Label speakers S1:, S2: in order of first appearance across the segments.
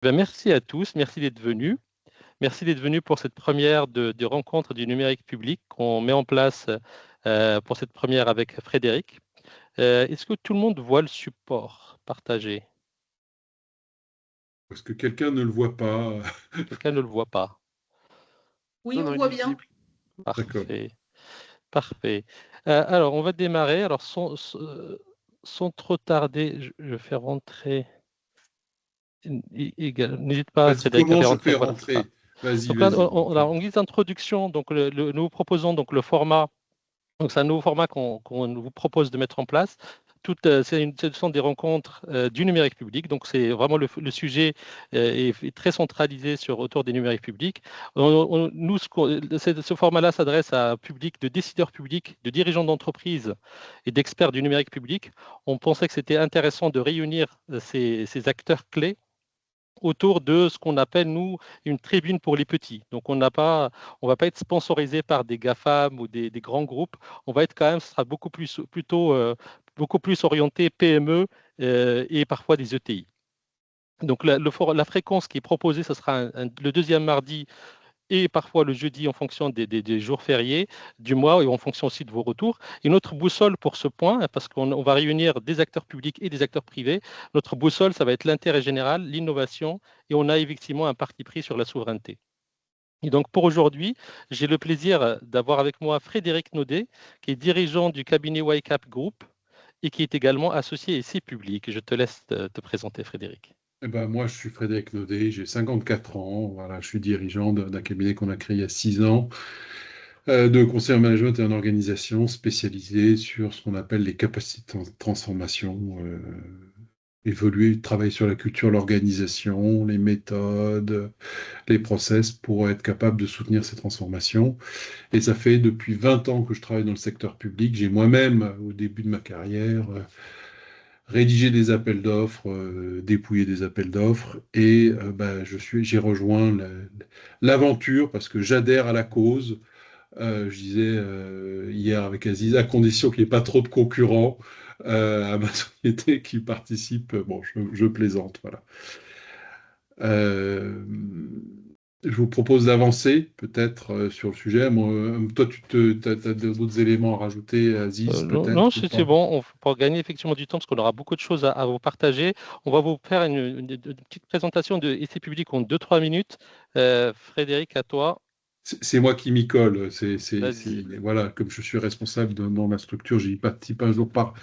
S1: Ben, merci à tous, merci d'être venus. Merci d'être venus pour cette première de rencontre du numérique public qu'on met en place pour cette première avec Frédéric. Est-ce que tout le monde voit le support partagé?
S2: Parce que quelqu'un ne le voit pas.
S1: Quelqu'un ne le voit pas.
S3: Oui,
S4: Non,
S3: on
S4: non, il
S3: voit
S4: est
S3: bien.
S4: visible.
S2: D'accord.
S1: Parfait, parfait. Alors, on va démarrer. Alors, sans trop tarder, je fais rentrer. N'hésite pas,
S2: Vas-y,
S1: Frédéric, à
S2: comment
S1: faire
S2: je
S1: rentrer.
S2: fais
S1: Voilà, c'est ça.
S2: rentrer? Vas-y,
S1: Donc là,
S2: vas-y.
S1: alors, en guise d'introduction, donc nous vous proposons donc le format. Donc, c'est un nouveau format qu'on vous propose de mettre en place. Ce sont des rencontres du numérique public. Donc, c'est vraiment le sujet est très centralisé autour des numériques publics. Nous, ce format-là s'adresse à un public de décideurs publics, de dirigeants d'entreprises et d'experts du numérique public. On pensait que c'était intéressant de réunir ces acteurs clés autour de ce qu'on appelle, nous, une tribune pour les petits. Donc, on ne va pas être sponsorisé par des GAFAM ou des grands groupes. On va être quand même, ce sera plutôt beaucoup plus orienté PME et parfois des ETI. Donc, la fréquence qui est proposée, ce sera le deuxième mardi et parfois le jeudi en fonction des jours fériés du mois et en fonction aussi de vos retours. Et notre boussole pour ce point, parce qu'on va réunir des acteurs publics et des acteurs privés, notre boussole, ça va être l'intérêt général, l'innovation, et on a effectivement un parti pris sur la souveraineté. Et donc pour aujourd'hui, j'ai le plaisir d'avoir avec moi Frédéric Naudet, qui est dirigeant du cabinet YCAP Group et qui est également associé ici public. Je te laisse te présenter, Frédéric.
S2: Eh ben, moi, je suis Frédéric Naudet, j'ai 54 ans. Voilà, je suis dirigeant d'un cabinet qu'on a créé il y a 6 ans, de conseil en management et en organisation spécialisé sur ce qu'on appelle les capacités de transformation, évoluer, travailler sur la culture, l'organisation, les méthodes, les process pour être capable de soutenir ces transformations. Et ça fait depuis 20 ans que je travaille dans le secteur public. J'ai moi-même, au début de ma carrière, rédigé des appels d'offres, dépouillé des appels d'offres, et bah, j'ai rejoint l'aventure parce que j'adhère à la cause. Je disais hier avec Aziz, à condition qu'il n'y ait pas trop de concurrents à ma société qui participent. Bon, je plaisante, voilà. Euh, je vous propose d'avancer peut-être sur le sujet. Moi, toi, tu as d'autres éléments à rajouter, Aziz,
S1: Non,
S2: peut-être
S1: non,
S2: ou
S1: c'est
S2: pas?
S1: bon. Pour gagner effectivement du temps, parce qu'on aura beaucoup de choses à vous partager, on va vous faire une petite présentation de essai public en 2-3 minutes. Frédéric, à toi,
S2: C'est moi qui m'y colle.
S1: vas-y.
S2: Voilà, comme je suis responsable dans ma structure, j'y participe un jour par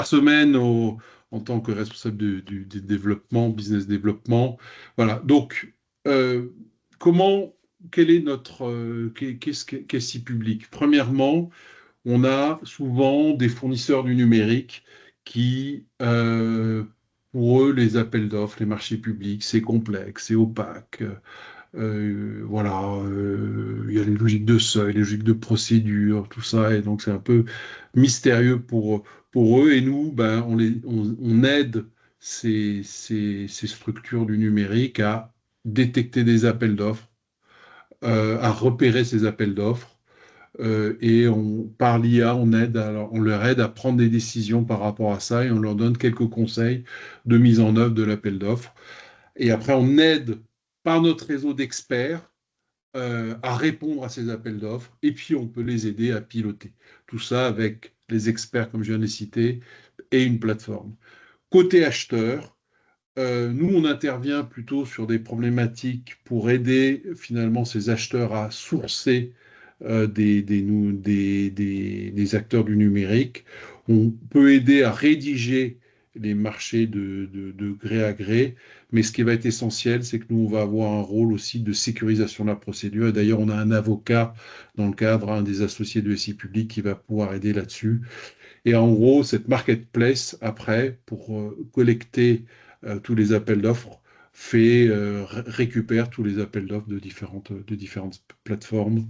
S2: semaine en tant que responsable du développement, business développement. Voilà. Donc, euh, comment, quel est notre, qu'est-ce qui public? Premièrement, on a souvent des fournisseurs du numérique qui, pour eux, les appels d'offres, les marchés publics, c'est complexe, c'est opaque. Voilà, il y a les logiques de seuil, les logiques de procédure, tout ça, et donc c'est un peu mystérieux pour eux. Et nous, ben, on aide ces structures du numérique à détecter des appels d'offres, à repérer ces appels d'offres, et par l'IA, on leur aide à prendre des décisions par rapport à ça, et on leur donne quelques conseils de mise en œuvre de l'appel d'offres. Et après, on aide par notre réseau d'experts à répondre à ces appels d'offres, et puis on peut les aider à piloter. Tout ça avec les experts, comme je viens de les citer, et une plateforme. Côté acheteur, nous, on intervient plutôt sur des problématiques pour aider finalement ces acheteurs à sourcer des acteurs du numérique. On peut aider à rédiger les marchés de gré à gré, mais ce qui va être essentiel, c'est que nous, on va avoir un rôle aussi de sécurisation de la procédure. Et d'ailleurs, on a un avocat dans le cadre, un des associés de SI Public qui va pouvoir aider là-dessus. Et en gros, cette marketplace, après, pour collecter tous les appels d'offres, récupère tous les appels d'offres de différentes plateformes,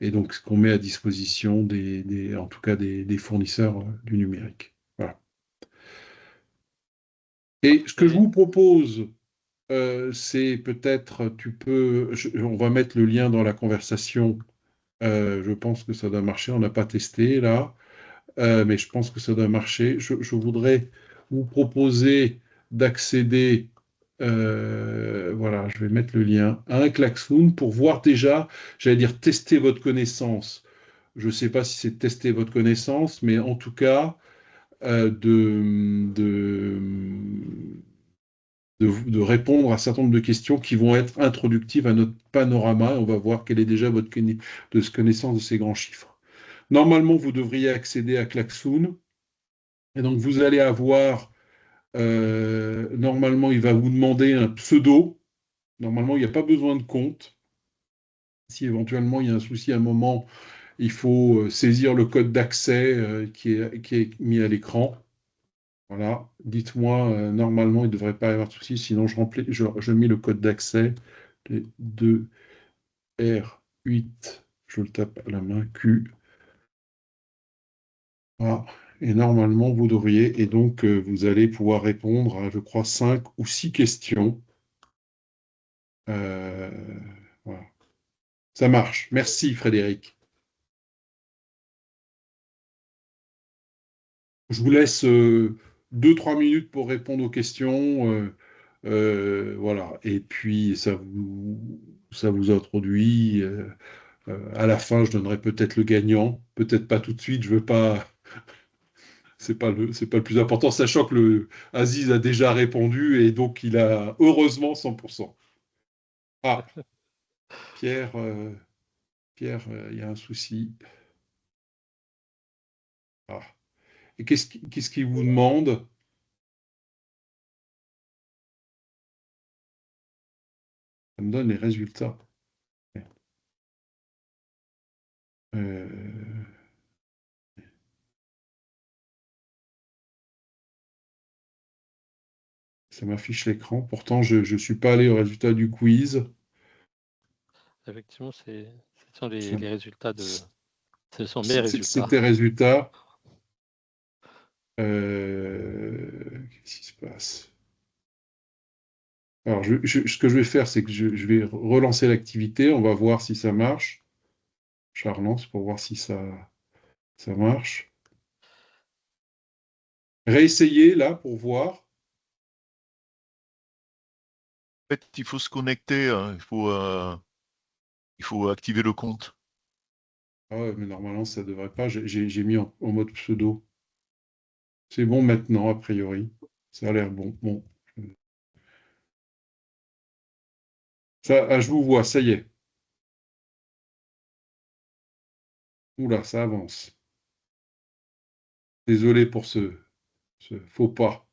S2: et donc ce qu'on met à disposition en tout cas des fournisseurs du numérique. Voilà. Et ce que je
S1: Parfait.
S2: vous propose, c'est peut-être, on va mettre le lien dans la conversation. Je pense que ça doit marcher. On n'a pas testé là. Mais je pense que ça doit marcher. Je voudrais vous proposer d'accéder je vais mettre le lien, un Klaxoon pour voir déjà, j'allais dire tester votre connaissance. Je ne sais pas si c'est tester votre connaissance, mais en tout cas, de répondre à un certain nombre de questions qui vont être introductives à notre panorama. Et on va voir quelle est déjà votre connaissance de ces grands chiffres. Normalement, vous devriez accéder à Klaxoon. Et donc, vous allez avoir, normalement, il va vous demander un pseudo. Normalement, il n'y a pas besoin de compte. Si éventuellement il y a un souci à un moment, il faut saisir le code d'accès qui est mis à l'écran. Voilà, dites-moi, normalement, il ne devrait pas y avoir de souci, sinon je mets le code d'accès, 2R8, je le tape à la main, Q. Voilà. Et normalement, vous devriez, et donc vous allez pouvoir répondre à, je crois, 5 ou 6 questions. Euh, voilà. Ça marche. Merci, Frédéric. Je vous laisse 2-3 minutes pour répondre aux questions. Voilà. Et puis, ça vous introduit. À la fin, je donnerai peut-être le gagnant. Peut-être pas tout de suite. Je veux pas. C'est pas le plus important, sachant que Aziz a déjà répondu et donc il a heureusement 100%. Ah, Pierre, il y a un souci. Ah. Et qu'est-ce qu'il vous demande? Ça me donne les résultats. Euh, Ça m'affiche l'écran. Pourtant, je ne suis pas allé au résultat du quiz.
S1: Effectivement, ce sont
S2: Ça-
S1: les résultats ce sont mes résultats.
S2: C'était résultat. Qu'est-ce qui se passe? Alors, ce que je vais faire, c'est que je vais relancer l'activité. On va voir si ça marche. Je la relance pour voir si ça marche. Réessayer là pour voir.
S3: En fait, il faut se connecter, hein. Il faut activer le compte.
S2: Ah ouais, mais normalement, ça ne devrait pas. J'ai mis en mode pseudo. C'est bon maintenant, a priori. Ça a l'air bon. Bon. Ça, ah, je vous vois, ça y est. Oula, ça avance. Désolé pour ce faux pas.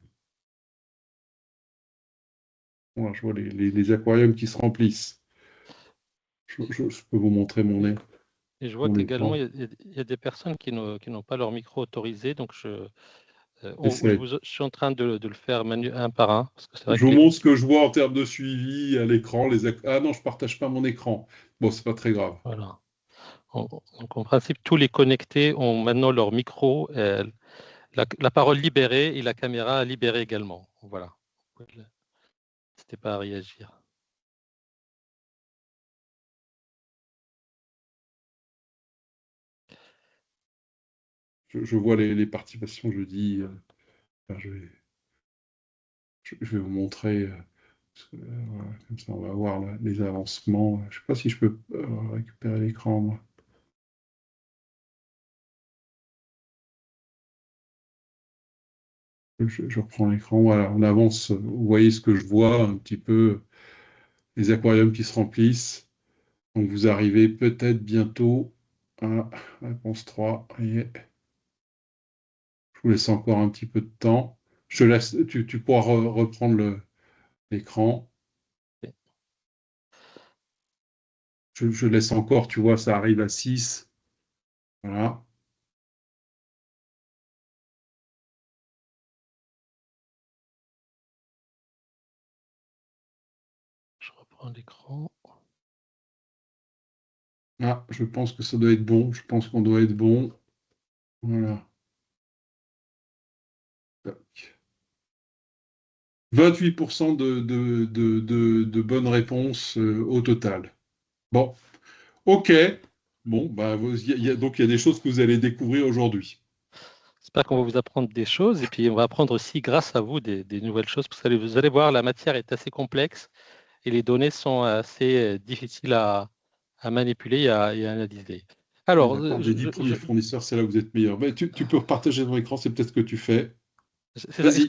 S2: Voilà, je vois les aquariums qui se remplissent. Je peux vous montrer mon nez,
S1: Et je vois
S2: mon
S1: qu'également,
S2: écran.
S1: il y a des personnes qui n'ont pas leur micro autorisé. Donc, je suis en train de le faire un par un. Parce que c'est vrai
S2: Je
S1: que
S2: vous montre ce que je vois en termes de suivi à l'écran. Ah non, je ne partage pas mon écran. Bon, c'est pas très grave.
S1: voilà. Donc, en principe, tous les connectés ont maintenant leur micro, la parole libérée et la caméra libérée également. Voilà. N'hésitez pas à réagir.
S2: Je vois les participations jeudi. Enfin, je vais vous montrer. Voilà, comme ça, on va voir les avancements. Je ne sais pas si je peux récupérer l'écran, moi. Je reprends l'écran. Voilà, on avance. Vous voyez ce que je vois, un petit peu les aquariums qui se remplissent. Donc, vous arrivez peut-être bientôt à réponse 3. Voyez. Je vous laisse encore un petit peu de temps. Je te laisse, tu pourras reprendre l'écran. Je laisse encore, tu vois, ça arrive à 6. Voilà.
S1: Je reprends l'écran.
S2: Ah, je pense que ça doit être bon. Je pense qu'on doit être bon. Voilà. Tac. 28% de bonnes réponses au total. Bon, ok. Bon, bah, donc il y a des choses que vous allez découvrir aujourd'hui.
S1: J'espère qu'on va vous apprendre des choses et puis on va apprendre aussi grâce à vous des nouvelles choses parce que vous allez voir, la matière est assez complexe et les données sont assez difficiles à manipuler et à analyser. Alors,
S2: D'accord, les 10 premiers fournisseurs, c'est là où vous êtes meilleur. Mais tu peux repartager ton écran, c'est peut-être ce que tu fais.
S1: c'est ça. Est-ce
S2: Vas-y.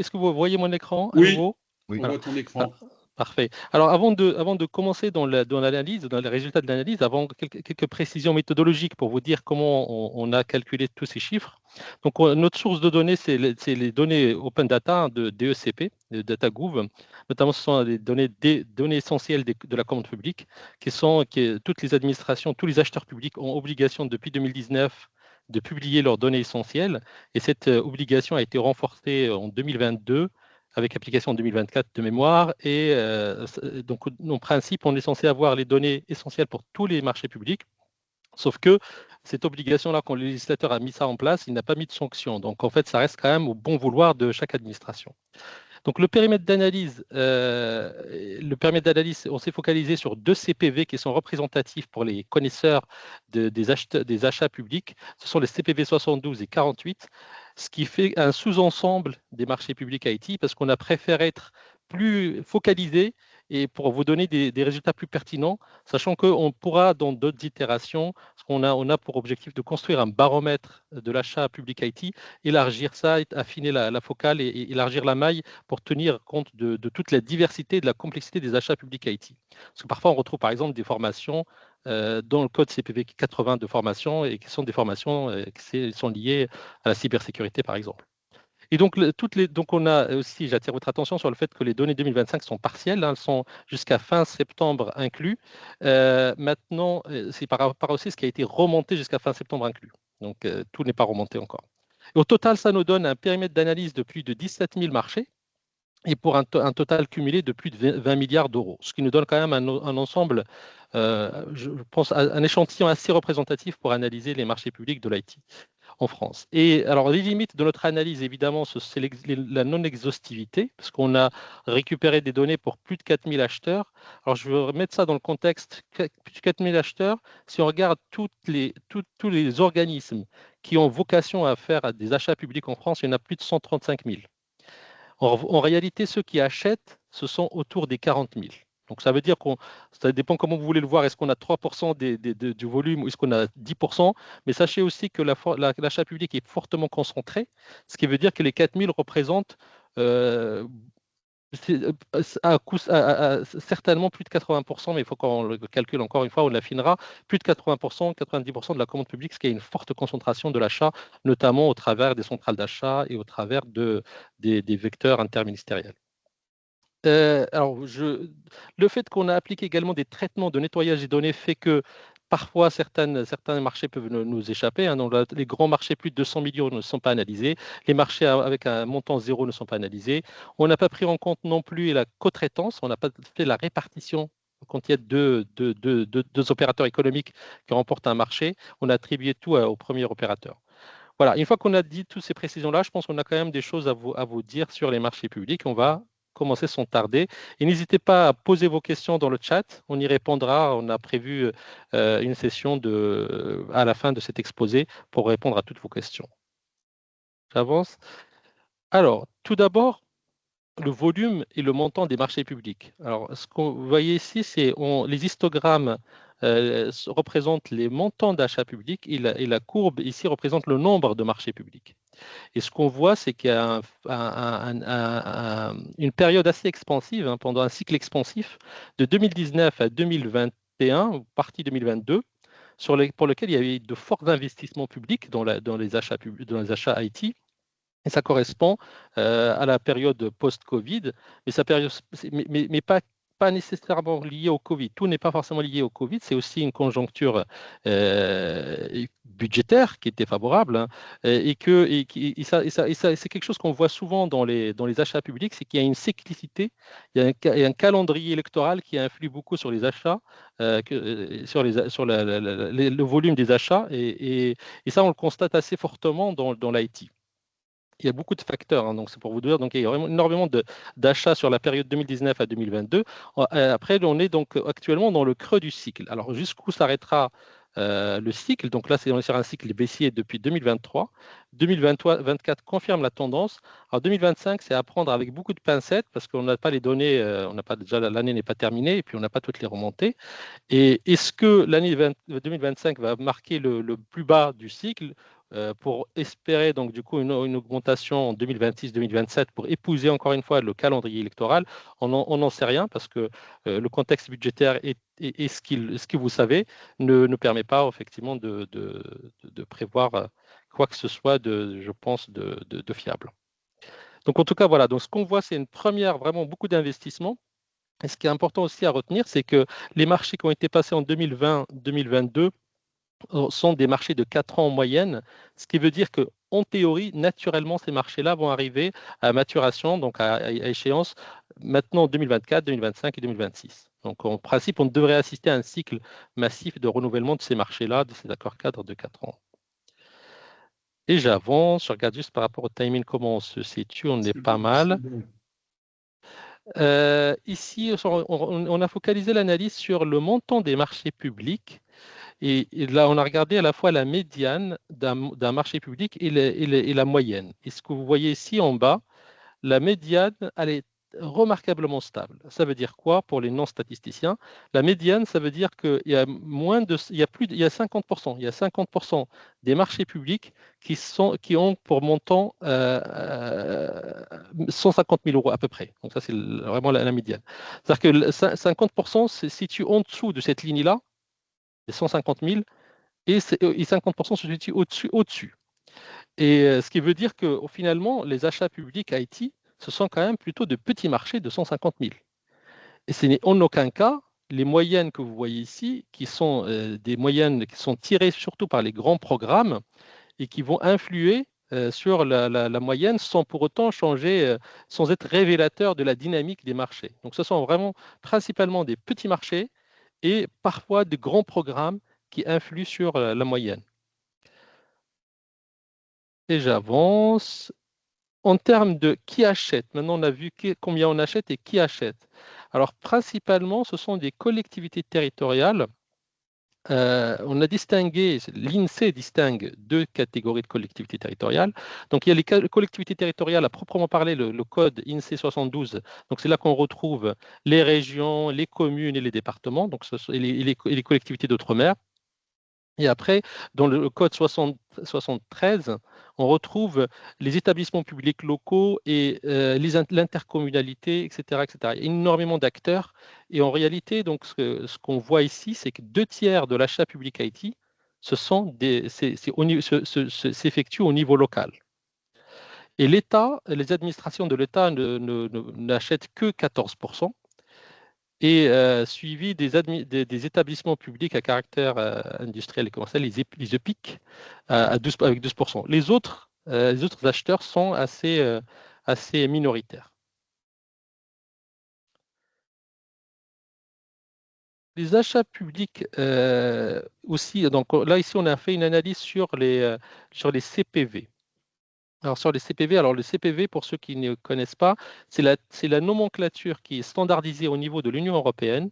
S1: que vous voyez mon écran à
S2: Oui,
S1: nouveau?
S3: Oui.
S2: on
S1: Voilà.
S2: voit ton
S1: Ah,
S2: écran.
S1: parfait. Alors, avant de commencer dans l'analyse, dans les résultats de l'analyse, avant quelques précisions méthodologiques pour vous dire comment on a calculé tous ces chiffres. Donc, notre source de données, c'est les données Open Data de DECP, de DataGouv. Notamment, ce sont des données essentielles de la commande publique, toutes les administrations, tous les acheteurs publics ont obligation depuis 2019 de publier leurs données essentielles. Et cette obligation a été renforcée en 2022 avec application en 2024 de mémoire. Et donc, en principe, on est censé avoir les données essentielles pour tous les marchés publics. Sauf que cette obligation-là, quand le législateur a mis ça en place, il n'a pas mis de sanction. Donc, en fait, ça reste quand même au bon vouloir de chaque administration. Donc, le périmètre d'analyse, on s'est focalisé sur 2 CPV qui sont représentatifs pour les connaisseurs des achats publics. Ce sont les CPV 72 et 48, ce qui fait un sous-ensemble des marchés publics IT parce qu'on a préféré être plus focalisé et pour vous donner des résultats plus pertinents, sachant qu'on pourra, dans d'autres itérations, parce on a pour objectif de construire un baromètre de l'achat public IT, élargir ça, affiner la focale et élargir la maille pour tenir compte de toute la diversité et de la complexité des achats publics IT. Parce que parfois, on retrouve par exemple des formations dans le code CPV 80 de formation et qui sont des formations qui sont liées à la cybersécurité, par exemple. Et donc, donc on a aussi, j'attire votre attention sur le fait que les données 2025 sont partielles, elles sont jusqu'à fin septembre inclus. Maintenant, c'est par rapport aussi ce qui a été remonté jusqu'à fin septembre inclus. Donc, tout n'est pas remonté encore. Et au total, ça nous donne un périmètre d'analyse de plus de 17 000 marchés et pour un total cumulé de plus de 20 milliards d'euros, ce qui nous donne quand même un ensemble, je pense, un échantillon assez représentatif pour analyser les marchés publics de l'IT en France. Et alors, les limites de notre analyse, évidemment, c'est la non-exhaustivité, parce qu'on a récupéré des données pour plus de 4000 acheteurs. Alors, je veux remettre ça dans le contexte, plus de 4000 acheteurs, si on regarde tous les organismes qui ont vocation à faire des achats publics en France, il y en a plus de 135 000. En réalité, ceux qui achètent, ce sont autour des 40 000. Donc, ça veut dire ça dépend comment vous voulez le voir. Est-ce qu'on a 3% du volume ou est-ce qu'on a 10%? Mais sachez aussi que l'achat public est fortement concentré, ce qui veut dire que les 4 000 représentent certainement plus de 80%, mais il faut qu'on le calcule encore une fois, on l'affinera, plus de 80%, 90% de la commande publique, ce qui est une forte concentration de l'achat, notamment au travers des centrales d'achat et au travers des vecteurs interministériels. Le fait qu'on a appliqué également des traitements de nettoyage des données fait que parfois certains marchés peuvent nous échapper. Donc, les grands marchés plus de 200 millions ne sont pas analysés. Les marchés avec un montant zéro ne sont pas analysés. On n'a pas pris en compte non plus la co-traitance. On n'a pas fait la répartition quand il y a deux opérateurs économiques qui remportent un marché. On a attribué tout au premier opérateur. Voilà, une fois qu'on a dit toutes ces précisions-là, je pense qu'on a quand même des choses à vous dire sur les marchés publics. On va commencer sans tarder. Et n'hésitez pas à poser vos questions dans le chat. On y répondra. On a prévu une session à la fin de cet exposé pour répondre à toutes vos questions. J'avance. Alors, tout d'abord, le volume et le montant des marchés publics. Alors, ce que vous voyez ici, c'est les histogrammes représentent les montants d'achats publics et la courbe ici représente le nombre de marchés publics. Et ce qu'on voit, c'est qu'il y a une période assez expansive, pendant un cycle expansif de 2019 à 2021, partie 2022, pour lequel il y avait de forts investissements publics dans les achats IT. Et ça correspond à la période post-Covid, mais pas nécessairement lié au Covid. Tout n'est pas forcément lié au Covid, c'est aussi une conjoncture budgétaire qui était favorable, hein, et c'est quelque chose qu'on voit souvent dans les achats publics, c'est qu'il y a une cyclicité, il y a un calendrier électoral qui influe beaucoup sur les achats, sur le volume des achats, et ça on le constate assez fortement dans l'IT. Il y a beaucoup de facteurs, hein, donc c'est pour vous dire. Donc il y a vraiment énormément d'achats sur la période 2019 à 2022. Après, on est donc actuellement dans le creux du cycle. Alors jusqu'où s'arrêtera le cycle. Donc là, on est sur un cycle baissier depuis 2023. 2024 confirme la tendance. Alors 2025, c'est à prendre avec beaucoup de pincettes parce qu'on n'a pas les données, déjà l'année n'est pas terminée et puis on n'a pas toutes les remontées. Et est-ce que l'année 2025 va marquer le plus bas du cycle pour espérer donc du coup une augmentation en 2026-2027 pour épouser encore une fois le calendrier électoral? On n'en sait rien parce que le contexte budgétaire et ce que vous savez ne permet pas effectivement de prévoir quoi que ce soit je pense, de fiable. Donc en tout cas, voilà, donc ce qu'on voit, c'est une première, vraiment beaucoup d'investissements. Et ce qui est important aussi à retenir, c'est que les marchés qui ont été passés en 2020-2022 sont des marchés de 4 ans en moyenne, ce qui veut dire que, en théorie, naturellement, ces marchés-là vont arriver à maturation, donc à échéance maintenant 2024, 2025 et 2026. Donc en principe, on devrait assister à un cycle massif de renouvellement de ces marchés-là, de ces accords cadres de 4 ans. Et j'avance, je regarde juste par rapport au timing, comment on se situe, on est pas mal. Ici, on a focalisé l'analyse sur le montant des marchés publics. Et là, on a regardé à la fois la médiane d'un marché public et la moyenne. Et ce que vous voyez ici en bas, la médiane, elle est remarquablement stable. Ça veut dire quoi pour les non-statisticiens? La médiane, ça veut dire qu'il y a il y a 50%, il y a 50% des marchés publics qui ont pour montant 150 000 euros à peu près. Donc ça, c'est vraiment la médiane. C'est-à-dire que 50% se situe en dessous de cette ligne-là, des 150 000, et 50% se situe au-dessus. Et ce qui veut dire que finalement, les achats publics Haïti, ce sont quand même plutôt de petits marchés de 150 000. Et ce n'est en aucun cas les moyennes que vous voyez ici, qui sont des moyennes qui sont tirées surtout par les grands programmes et qui vont influer sur la moyenne sans pour autant changer, sans être révélateurs de la dynamique des marchés. Donc ce sont vraiment principalement des petits marchés et parfois des grands programmes qui influent sur la moyenne. Et j'avance. En termes de qui achète, maintenant on a vu combien on achète et qui achète. Alors principalement, ce sont des collectivités territoriales. On a distingué, l'INSEE distingue deux catégories de collectivités territoriales. Donc il y a les collectivités territoriales à proprement parler, le code INSEE 72. Donc c'est là qu'on retrouve les régions, les communes et les départements, donc et les collectivités d'outre-mer. Et après, dans le code 73, on retrouve les établissements publics locaux et l'intercommunalité, etc., etc. Il y a énormément d'acteurs. Et en réalité, donc, ce qu'on voit ici, c'est que 2/3 de l'achat public Haïti s'effectue au niveau local. Et l'État, les administrations de l'État n'achètent que 14%. Et suivi des établissements publics à caractère industriel et commercial, les EPIC, avec 12%. Les autres acheteurs sont assez minoritaires. Les achats publics aussi, donc là ici on a fait une analyse sur les CPV. Alors sur les CPV, alors le CPV, pour ceux qui ne connaissent pas, c'est la nomenclature qui est standardisée au niveau de l'Union européenne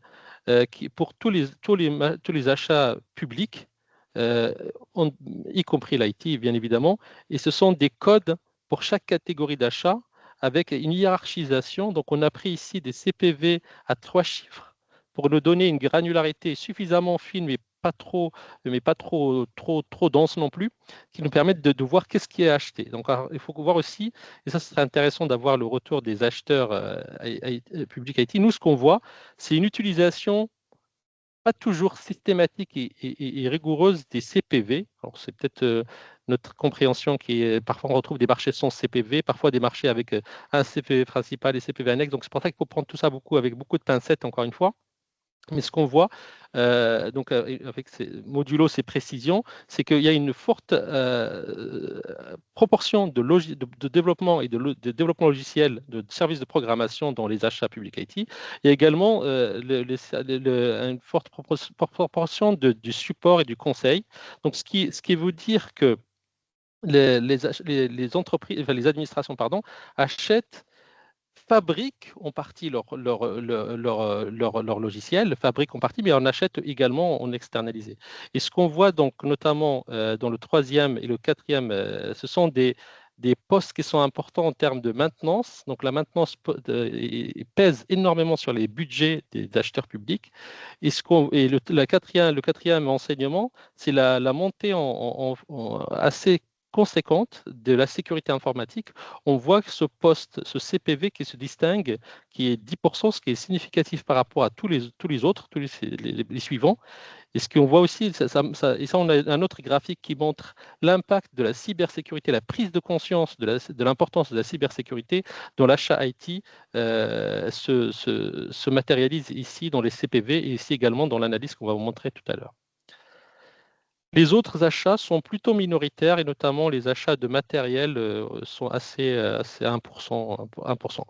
S1: pour tous les achats publics, y compris l'IT bien évidemment, et ce sont des codes pour chaque catégorie d'achat avec une hiérarchisation. Donc on a pris ici des CPV à 3 chiffres pour nous donner une granularité suffisamment fine, mais pas trop dense non plus, qui nous permettent de voir qu'est-ce qui est acheté. Donc, alors, il faut voir aussi, et ça serait intéressant d'avoir le retour des acheteurs publics IT. Nous, ce qu'on voit, c'est une utilisation pas toujours systématique et rigoureuse des CPV. Alors, c'est peut-être notre compréhension qui est, parfois on retrouve des marchés sans CPV, parfois des marchés avec un CPV principal et CPV annexe. Donc, c'est pour ça qu'il faut prendre tout ça avec beaucoup de pincettes, encore une fois. Mais ce qu'on voit, donc avec modulo ces précisions, c'est qu'il y a une forte proportion de développement et de développement logiciel, de services de programmation dans les achats publics IT. Il y a également une forte proportion du support et du conseil. Donc, ce qui veut dire que les entreprises, enfin, les administrations, achètent fabriquent en partie leur logiciel, fabriquent en partie, mais en achètent également en externalisé. Et ce qu'on voit donc notamment dans le 3e et le 4e, ce sont des postes qui sont importants en termes de maintenance. Donc la maintenance pèse énormément sur les budgets des acheteurs publics. Et, le quatrième enseignement, c'est la montée assez conséquente de la sécurité informatique. On voit que ce poste, ce CPV qui se distingue, qui est 10%, ce qui est significatif par rapport à tous les autres, tous les suivants. Et ce qu'on voit aussi, et ça, on a un autre graphique qui montre l'impact de la cybersécurité, la prise de conscience de l'importance de la cybersécurité dans l'achat IT se matérialise ici dans les CPV et ici également dans l'analyse qu'on va vous montrer tout à l'heure. Les autres achats sont plutôt minoritaires et notamment les achats de matériel sont assez 1%.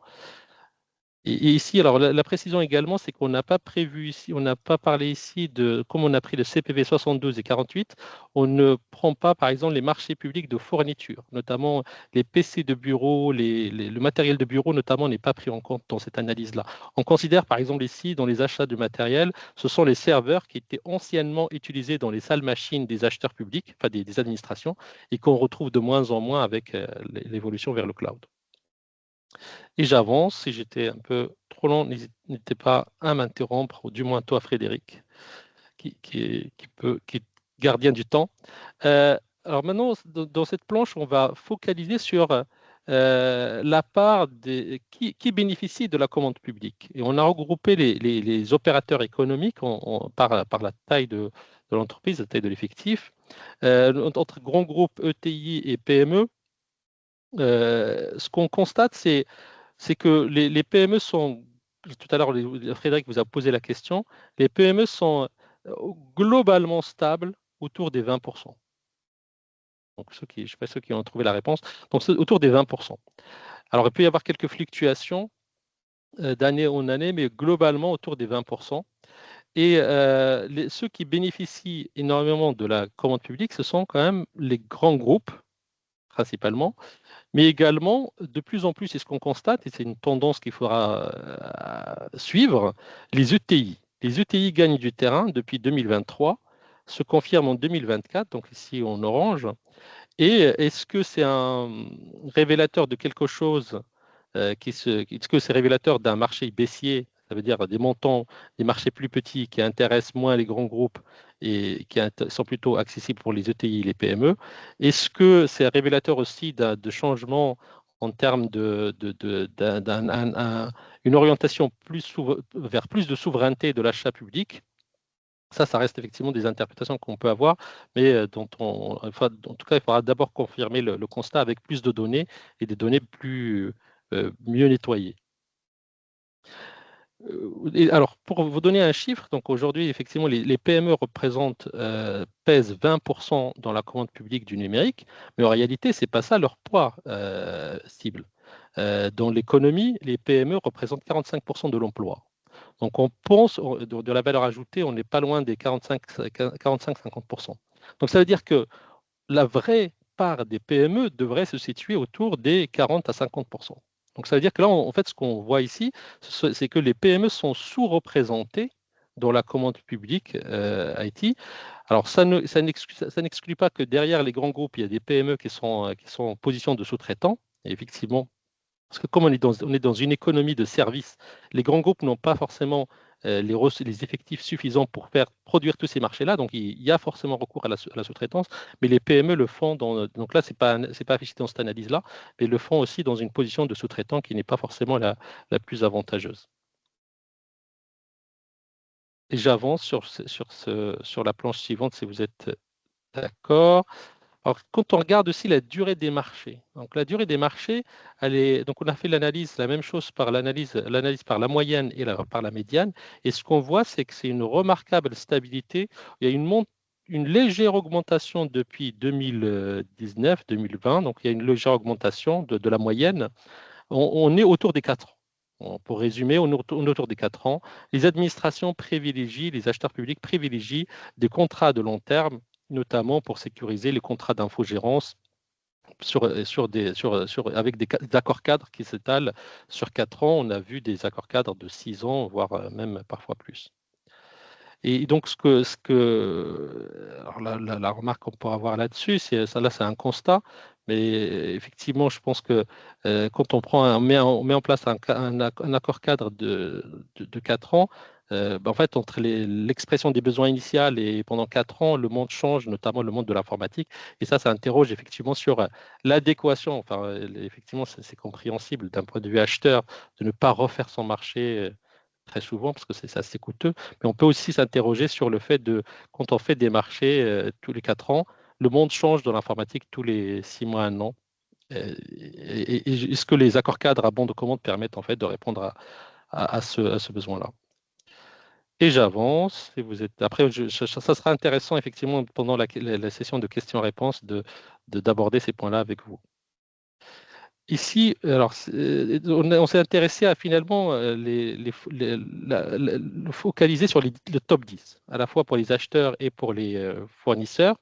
S1: Et ici, alors la précision également, c'est qu'on n'a pas prévu ici, on n'a pas parlé ici de, comme on a pris le CPV 72 et 48, on ne prend pas par exemple les marchés publics de fourniture, notamment les PC de bureau, le matériel de bureau notamment n'est pas pris en compte dans cette analyse-là. On considère par exemple ici, dans les achats de matériel, ce sont les serveurs qui étaient anciennement utilisés dans les salles machines des acheteurs publics, enfin des administrations, et qu'on retrouve de moins en moins avec l'évolution vers le cloud. Et j'avance, si j'étais un peu trop long, n'hésitez pas à m'interrompre, ou du moins toi Frédéric, qui est gardien du temps. Alors maintenant, dans cette planche, on va focaliser sur la part qui bénéficie de la commande publique. Et on a regroupé les opérateurs économiques par la taille de l'entreprise, la taille de l'effectif, entre grands groupes ETI et PME. Ce qu'on constate, c'est que les PME sont, tout à l'heure Frédéric vous a posé la question, les PME sont globalement stables autour des 20%. Donc je ne sais pas ceux qui ont trouvé la réponse, donc autour des 20%. Alors il peut y avoir quelques fluctuations d'année en année, mais globalement autour des 20%. Et ceux qui bénéficient énormément de la commande publique, ce sont quand même les grands groupes, principalement, mais également, de plus en plus, c'est ce qu'on constate, et c'est une tendance qu'il faudra suivre, les ETI. Les ETI gagnent du terrain depuis 2023, se confirment en 2024, donc ici en orange. Et est-ce que c'est un révélateur de quelque chose est-ce que c'est révélateur d'un marché baissier, ça veut dire des montants, des marchés plus petits qui intéressent moins les grands groupes et qui sont plutôt accessibles pour les ETI et les PME? Est-ce que c'est révélateur aussi de changement en termes une orientation vers plus de souveraineté de l'achat public? Ça reste effectivement des interprétations qu'on peut avoir, mais en tout cas, il faudra d'abord confirmer le constat avec plus de données et des données mieux nettoyées. Alors, pour vous donner un chiffre, donc aujourd'hui, effectivement, les PME pèsent 20% dans la commande publique du numérique, mais en réalité, ce n'est pas ça leur poids cible. Dans l'économie, les PME représentent 45% de l'emploi. Donc, on pense de la valeur ajoutée, on n'est pas loin des 45-50%. Donc, ça veut dire que la vraie part des PME devrait se situer autour des 40 à 50%. Donc, ça veut dire que là, en fait, ce qu'on voit ici, c'est que les PME sont sous-représentées dans la commande publique IT. Alors, ça n'exclut pas que derrière les grands groupes, il y a des PME qui sont en position de sous-traitants. Et effectivement, parce que comme on est dans une économie de services, les grands groupes n'ont pas forcément les effectifs suffisants pour produire tous ces marchés-là. Donc, il y a forcément recours à la sous-traitance, mais les PME le font. Donc là, ce n'est pas affiché dans cette analyse-là, mais le font aussi dans une position de sous-traitant qui n'est pas forcément la plus avantageuse. Et j'avance sur la planche suivante si vous êtes d'accord. Alors, quand on regarde aussi la durée des marchés, donc la durée des marchés, donc on a fait la même chose par l'analyse par la moyenne et par la médiane, et ce qu'on voit, c'est que c'est une remarquable stabilité. Il y a une légère augmentation depuis 2019-2020, donc il y a une légère augmentation de la moyenne. On est autour des 4 ans. Pour résumer, on est autour des 4 ans. Les administrations les acheteurs publics privilégient des contrats de long terme, notamment pour sécuriser les contrats d'infogérance avec des accords cadres qui s'étalent sur 4 ans. On a vu des accords cadres de 6 ans, voire même parfois plus. Et donc, alors la remarque qu'on pourra avoir là-dessus, c'est un constat, mais effectivement, je pense que quand on met en place un accord cadre de 4 ans, en fait, entre l'expression des besoins initiaux et pendant 4 ans, le monde change, notamment le monde de l'informatique, et ça interroge effectivement sur l'adéquation. Enfin, effectivement, c'est compréhensible d'un point de vue acheteur de ne pas refaire son marché très souvent, parce que c'est assez coûteux, mais on peut aussi s'interroger sur le fait de, quand on fait des marchés tous les 4 ans, le monde change dans l'informatique tous les 6 mois, 1 an. Et est-ce que les accords cadres à bon de commande permettent en fait de répondre à ce besoin-là? Et j'avance, et vous êtes. Après, ça sera intéressant effectivement pendant la session de questions-réponses d'aborder ces points-là avec vous. Ici, alors, on s'est intéressé à finalement focaliser sur le top 10, à la fois pour les acheteurs et pour les fournisseurs,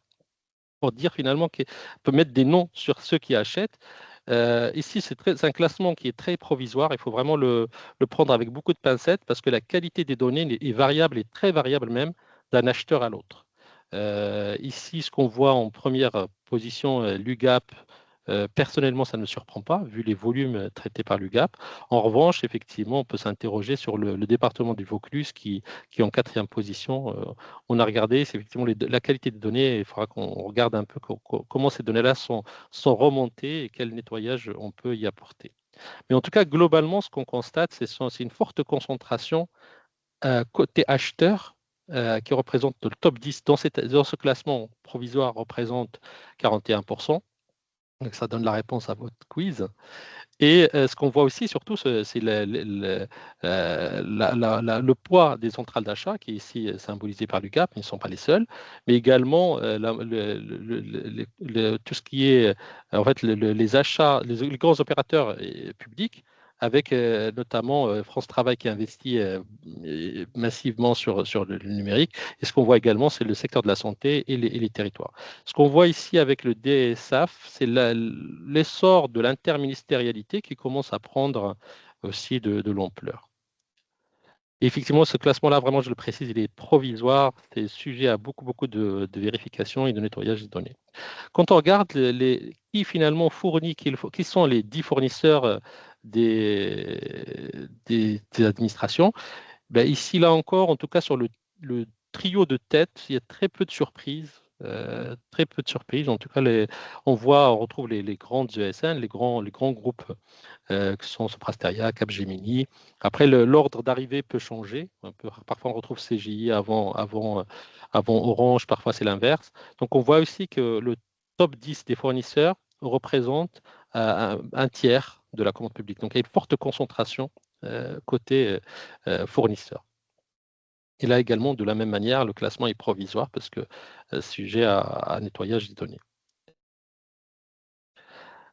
S1: pour dire finalement qu'on peut mettre des noms sur ceux qui achètent. Ici, c'est un classement qui est très provisoire. Il faut vraiment le prendre avec beaucoup de pincettes parce que la qualité des données est variable et très variable même d'un acheteur à l'autre. Ici, ce qu'on voit en première position, l'UGAP, personnellement, ça ne me surprend pas, vu les volumes traités par l'UGAP. En revanche, effectivement, on peut s'interroger sur le département du Vaucluse qui est en 4e position. On a regardé, c'est effectivement la qualité des données. Il faudra qu'on regarde un peu comment ces données-là sont remontées et quel nettoyage on peut y apporter. Mais en tout cas, globalement, ce qu'on constate, c'est une forte concentration côté acheteur qui représente le top 10 dans ce classement provisoire, représente 41%. Donc, ça donne la réponse à votre quiz. Et ce qu'on voit aussi, surtout, c'est le poids des centrales d'achat, qui est ici symbolisé par l'UGAP, ils ne sont pas les seuls, mais également tout ce qui est en fait, les achats, les grands opérateurs publics, avec notamment France Travail qui investit massivement sur le numérique. Et ce qu'on voit également, c'est le secteur de la santé et les territoires. Ce qu'on voit ici avec le DSAF, c'est l'essor de l'interministérialité qui commence à prendre aussi de l'ampleur. Et effectivement, ce classement-là, vraiment, je le précise, il est provisoire, c'est sujet à beaucoup de vérifications et de nettoyage des données. Quand on regarde qui finalement fournit, qui sont les 10 fournisseurs des administrations, ben ici, là encore, en tout cas sur le trio de tête, il y a très peu de surprises. Très peu de surprises. En tout cas, on retrouve les grandes ESN, les grands groupes que sont Soprasteria, Capgemini. Après, l'ordre d'arrivée peut changer. Parfois, on retrouve CGI avant Orange, parfois c'est l'inverse. Donc, on voit aussi que le top 10 des fournisseurs représente un tiers de la commande publique. Donc, il y a une forte concentration côté fournisseur. Et là également, de la même manière, le classement est provisoire parce que sujet à nettoyage des données.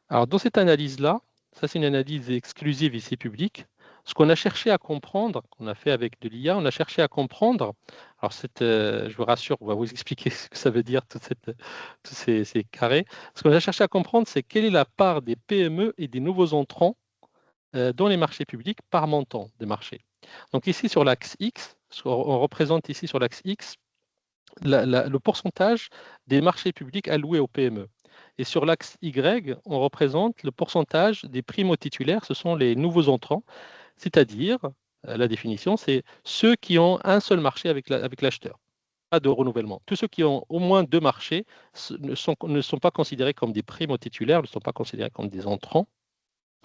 S1: Alors, dans cette analyse-là, ça c'est une analyse exclusive ici publique, ce qu'on a cherché à comprendre, qu'on a fait avec de l'IA, on a cherché à comprendre, alors je vous rassure, on va vous expliquer ce que ça veut dire, tous ces carrés. Ce qu'on a cherché à comprendre, c'est quelle est la part des PME et des nouveaux entrants dans les marchés publics par montant des marchés. Donc ici, sur l'axe X, on représente ici sur l'axe X le pourcentage des marchés publics alloués aux PME. Et sur l'axe Y, on représente le pourcentage des primo-titulaires, ce sont les nouveaux entrants, c'est-à-dire, la définition, c'est ceux qui ont un seul marché avec l'acheteur, pas de renouvellement. Tous ceux qui ont au moins 2 marchés ne sont pas considérés comme des primo-titulaires, ne sont pas considérés comme des entrants.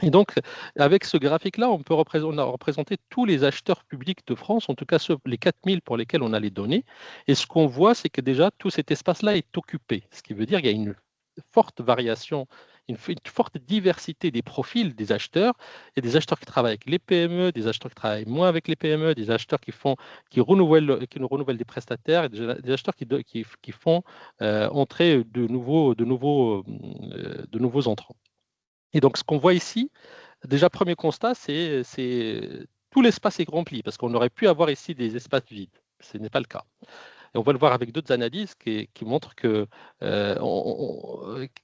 S1: Et donc, avec ce graphique-là, on a représenté tous les acheteurs publics de France, en tout cas les 4000 pour lesquels on a les données. Et ce qu'on voit, c'est que déjà, tout cet espace-là est occupé. Ce qui veut dire qu'il y a une forte variation, une forte diversité des profils des acheteurs. Il y a des acheteurs qui travaillent avec les PME, des acheteurs qui travaillent moins avec les PME, des acheteurs qui renouvellent des prestataires, et des acheteurs qui font entrer de nouveaux entrants. Et donc, ce qu'on voit ici, déjà, premier constat, c'est tout l'espace est rempli, parce qu'on aurait pu avoir ici des espaces vides. Ce n'est pas le cas. Et on va le voir avec d'autres analyses qui montrent que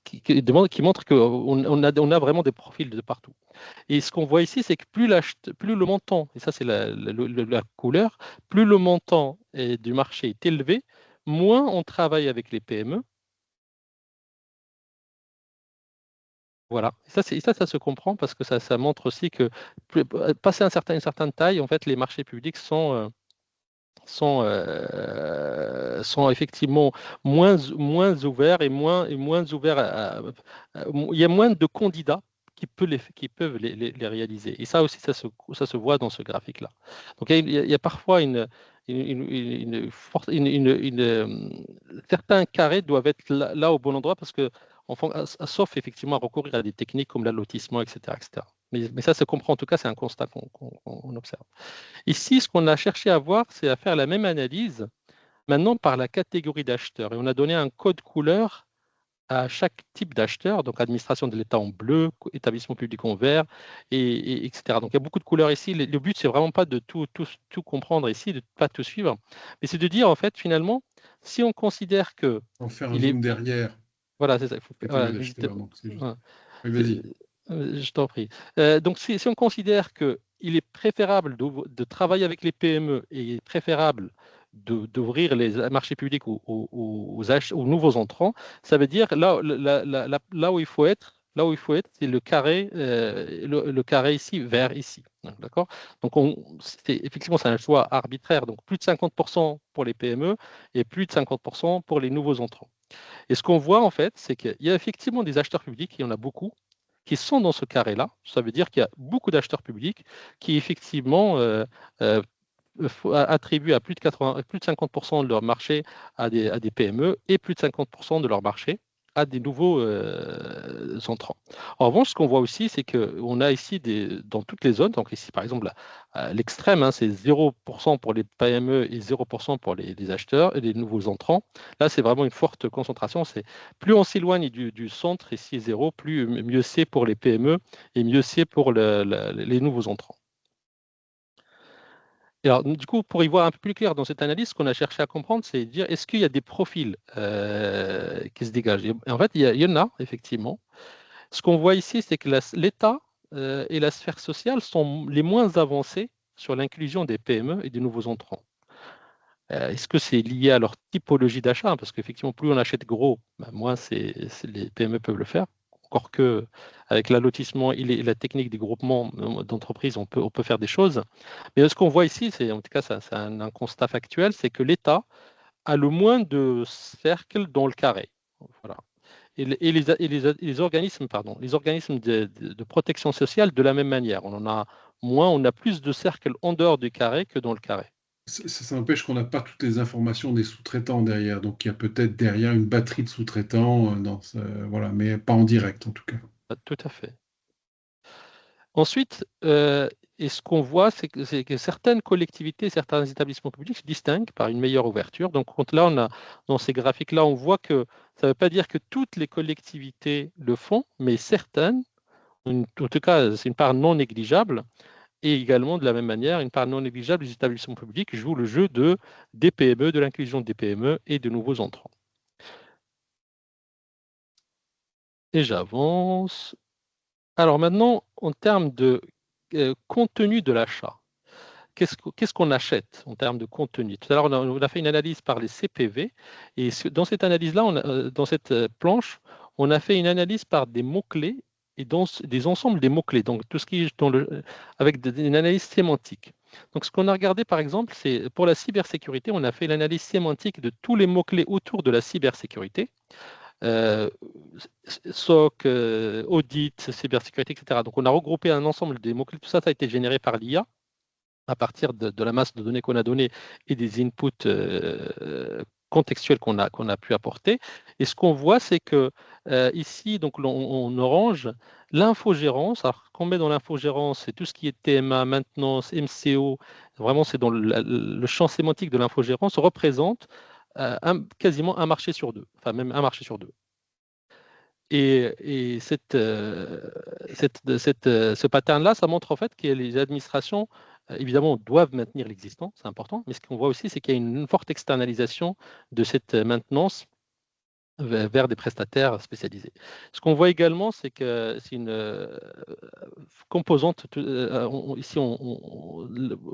S1: qui montrent on a vraiment des profils de partout. Et ce qu'on voit ici, c'est que plus le montant, et ça c'est la couleur, plus le montant du marché est élevé, moins on travaille avec les PME. Voilà. Et ça se comprend parce que ça montre aussi que passer une certaine taille, en fait, les marchés publics sont effectivement moins ouverts et moins ouverts il y a moins de candidats qui peuvent les réaliser. Et ça aussi, ça se voit dans ce graphique-là. Donc, il y a parfois certains carrés doivent être là au bon endroit parce que, sauf effectivement à recourir à des techniques comme l'allotissement, etc., etc. Mais ça se comprend, en tout cas, c'est un constat qu'on observe. Ici, ce qu'on a cherché à voir, c'est à faire la même analyse, maintenant par la catégorie d'acheteurs. Et on a donné un code couleur à chaque type d'acheteur, donc administration de l'État en bleu, établissement public en vert, etc. Donc il y a beaucoup de couleurs ici. Le but, c'est vraiment pas de tout comprendre ici, de ne pas tout suivre, mais c'est de dire, en fait, finalement, si on considère que...
S2: On fait un
S1: il est...
S2: zoom derrière.
S1: Voilà, c'est ça. Voilà,
S2: Donc c'est juste.
S1: voilà.
S2: Oui, vas-y.
S1: Je t'en prie. Donc, si on considère qu'il est préférable de travailler avec les PME et il est préférable d'ouvrir les marchés publics aux nouveaux entrants, ça veut dire là où il faut être, c'est le carré, le carré ici, vert ici. D'accord? Donc, effectivement, c'est un choix arbitraire. Donc, plus de 50% pour les PME et plus de 50% pour les nouveaux entrants. Et ce qu'on voit, en fait, c'est qu'il y a effectivement des acheteurs publics, il y en a beaucoup, qui sont dans ce carré-là. Ça veut dire qu'il y a beaucoup d'acheteurs publics qui, effectivement, attribuent à plus de 50% de leur marché à des PME et plus de 50% de leur marché à des nouveaux entrants. En revanche, ce qu'on voit aussi, c'est qu'on a ici dans toutes les zones, donc ici par exemple l'extrême, hein, c'est 0% pour les PME et 0% pour les acheteurs et les nouveaux entrants. Là, c'est vraiment une forte concentration. Plus on s'éloigne du centre, ici 0, mieux c'est pour les PME et mieux c'est pour les nouveaux entrants. Et alors, du coup, pour y voir un peu plus clair dans cette analyse, ce qu'on a cherché à comprendre, c'est de dire est-ce qu'il y a des profils qui se dégagent. Et en fait, il y en a, effectivement. Ce qu'on voit ici, c'est que l'État et la sphère sociale sont les moins avancés sur l'inclusion des PME et des nouveaux entrants. Est-ce que c'est lié à leur typologie d'achat? Parce qu'effectivement, plus on achète gros, moins les PME peuvent le faire. Encore que avec l'allotissement et la technique des groupements d'entreprises, on peut faire des choses. Mais ce qu'on voit ici, en tout cas, c'est un constat factuel, c'est que l'État a le moins de cercles dans le carré. Voilà. Et les organismes, les organismes de protection sociale, de la même manière. On en a moins, on a plus de cercles en dehors du carré que dans le carré.
S2: Ça n'empêche qu'on n'a pas toutes les informations des sous-traitants derrière. Donc, il y a peut-être derrière une batterie de sous-traitants, voilà, mais pas en direct en tout cas.
S1: Tout à fait. Ensuite, et ce qu'on voit, c'est que certaines collectivités, certains établissements publics se distinguent par une meilleure ouverture. Donc, là, dans ces graphiques-là, on voit que ça ne veut pas dire que toutes les collectivités le font, mais certaines, en tout cas, c'est une part non négligeable. Et également, de la même manière, une part non négligeable des établissements publics jouent le jeu des PME, de l'inclusion des PME et de nouveaux entrants. Et j'avance. Alors maintenant, en termes de contenu de l'achat, qu'est-ce qu'on achète en termes de contenu? Tout à l'heure, on a fait une analyse par les CPV. Et dans cette analyse-là, dans cette planche, on a fait une analyse par des mots-clés et des ensembles des mots-clés, donc tout ce qui est avec une analyse sémantique. Donc, ce qu'on a regardé, par exemple, c'est pour la cybersécurité, on a fait l'analyse sémantique de tous les mots-clés autour de la cybersécurité. SOC, audit, cybersécurité, etc. Donc, on a regroupé un ensemble des mots-clés. Tout ça, ça a été généré par l'IA à partir de la masse de données qu'on a donnée et des inputs contextuels qu'on a pu apporter. Et ce qu'on voit, c'est que ici, donc en orange, l'infogérance, alors qu'on met dans l'infogérance, c'est tout ce qui est TMA, maintenance, MCO, vraiment c'est dans le champ sémantique de l'infogérance, représente quasiment un marché sur deux, enfin même un marché sur deux. Et ce pattern-là, ça montre en fait que les administrations évidemment, doivent maintenir l'existant, c'est important, mais ce qu'on voit aussi, c'est qu'il y a une forte externalisation de cette maintenance vers des prestataires spécialisés. Ce qu'on voit également, c'est que c'est une composante, ici,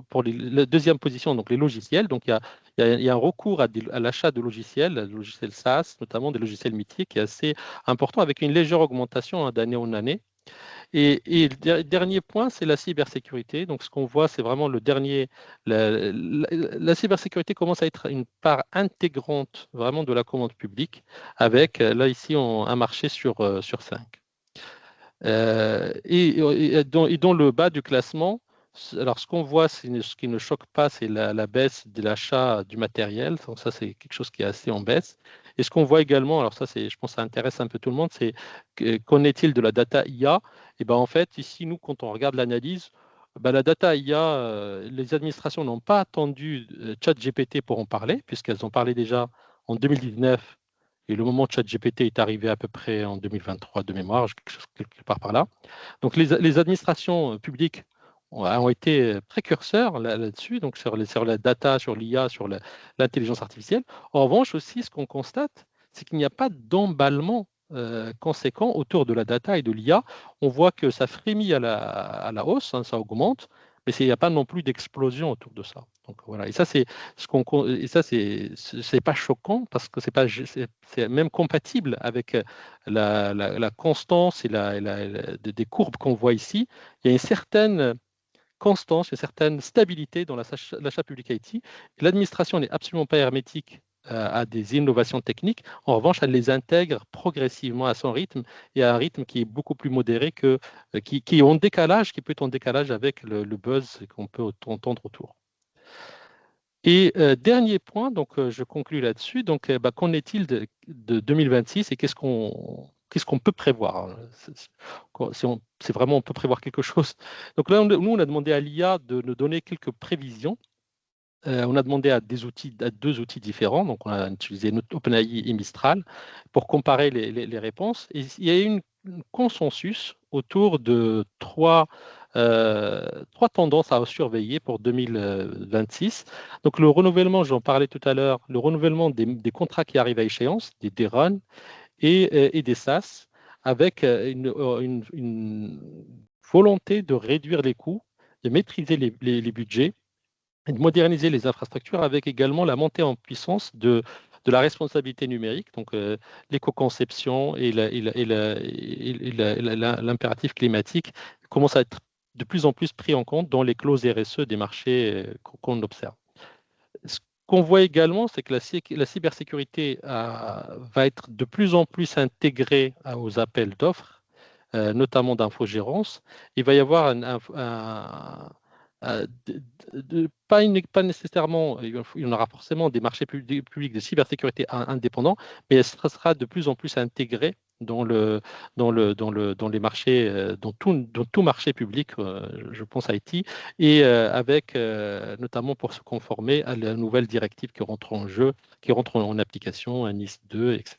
S1: pour la deuxième position, donc les logiciels, donc il y a un recours à l'achat de logiciels, logiciels SaaS, notamment des logiciels métiers, qui est assez important, avec une légère augmentation d'année en année. Et le dernier point, c'est la cybersécurité. Donc, ce qu'on voit, c'est vraiment le dernier. La cybersécurité commence à être une part intégrante vraiment de la commande publique, avec là ici un marché sur 5. Et dans le bas du classement, alors ce qu'on voit, ce qui ne choque pas, c'est la baisse de l'achat du matériel. Donc ça, c'est quelque chose qui est assez en baisse. Et ce qu'on voit également, alors ça, je pense que ça intéresse un peu tout le monde, c'est qu'en est-il de la data IA? Et ben en fait, ici, nous, quand on regarde l'analyse, ben, la data IA, les administrations n'ont pas attendu ChatGPT pour en parler, puisqu'elles ont parlé déjà en 2019. Et le moment où ChatGPT est arrivé à peu près en 2023 de mémoire, quelque part par là. Donc les administrations publiques ont été précurseurs là-dessus, donc sur la data, sur l'IA, sur l'intelligence artificielle. En revanche aussi, ce qu'on constate, c'est qu'il n'y a pas d'emballement conséquent autour de la data et de l'IA. On voit que ça frémit à la hausse, hein, ça augmente, mais il n'y a pas non plus d'explosion autour de ça. Donc voilà, et ça c'est pas choquant parce que c'est même compatible avec la constance et des courbes qu'on voit ici. Il y a une certaine constance, une certaine stabilité dans l'achat public IT. L'administration n'est absolument pas hermétique à des innovations techniques. En revanche, elle les intègre progressivement à son rythme et à un rythme qui est beaucoup plus modéré qui est en décalage, qui peut être en décalage avec le buzz qu'on peut entendre autour. Et dernier point, donc je conclus là-dessus. Donc, qu'en est-il de 2026 et qu'est-ce qu'on peut prévoir? C'est vraiment on peut prévoir quelque chose. Donc là, nous, on a demandé à l'IA de nous donner quelques prévisions. On a demandé à deux outils différents. Donc, on a utilisé OpenAI et Mistral pour comparer les réponses. Et il y a eu un consensus autour de trois tendances à surveiller pour 2026. Donc, le renouvellement, j'en parlais tout à l'heure, le renouvellement des contrats qui arrivent à échéance, des runs et des SaaS, avec une volonté de réduire les coûts, de maîtriser les budgets et de moderniser les infrastructures avec également la montée en puissance de la responsabilité numérique, donc l'éco-conception et l'impératif climatique commencent à être de plus en plus pris en compte dans les clauses RSE des marchés qu'on observe. Ce qu'on voit également, c'est que la cybersécurité va être de plus en plus intégrée aux appels d'offres, notamment d'infogérance. Il va y avoir pas nécessairement, il y en aura forcément des marchés publics de cybersécurité indépendants, mais ça sera de plus en plus intégré dans les marchés, dans tout marché public, je pense à IT, et avec notamment pour se conformer à la nouvelle directive qui rentre en jeu, qui rentre en application, un NIS 2, etc.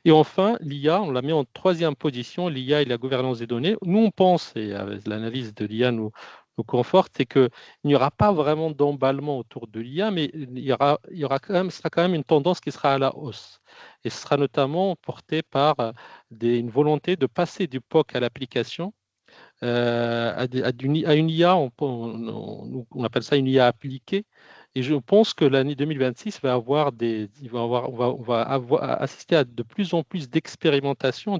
S1: Et enfin, l'IA, on la met en troisième position, l'IA et la gouvernance des données. Nous, on pense, et l'analyse de l'IA nous conforte, c'est qu'il n'y aura pas vraiment d'emballement autour de l'IA, mais ce sera quand même une tendance qui sera à la hausse. Et ce sera notamment porté par une volonté de passer du POC à l'application, à une IA, on appelle ça une IA appliquée. Et je pense que l'année 2026 on va assister à de plus en plus d'expérimentation,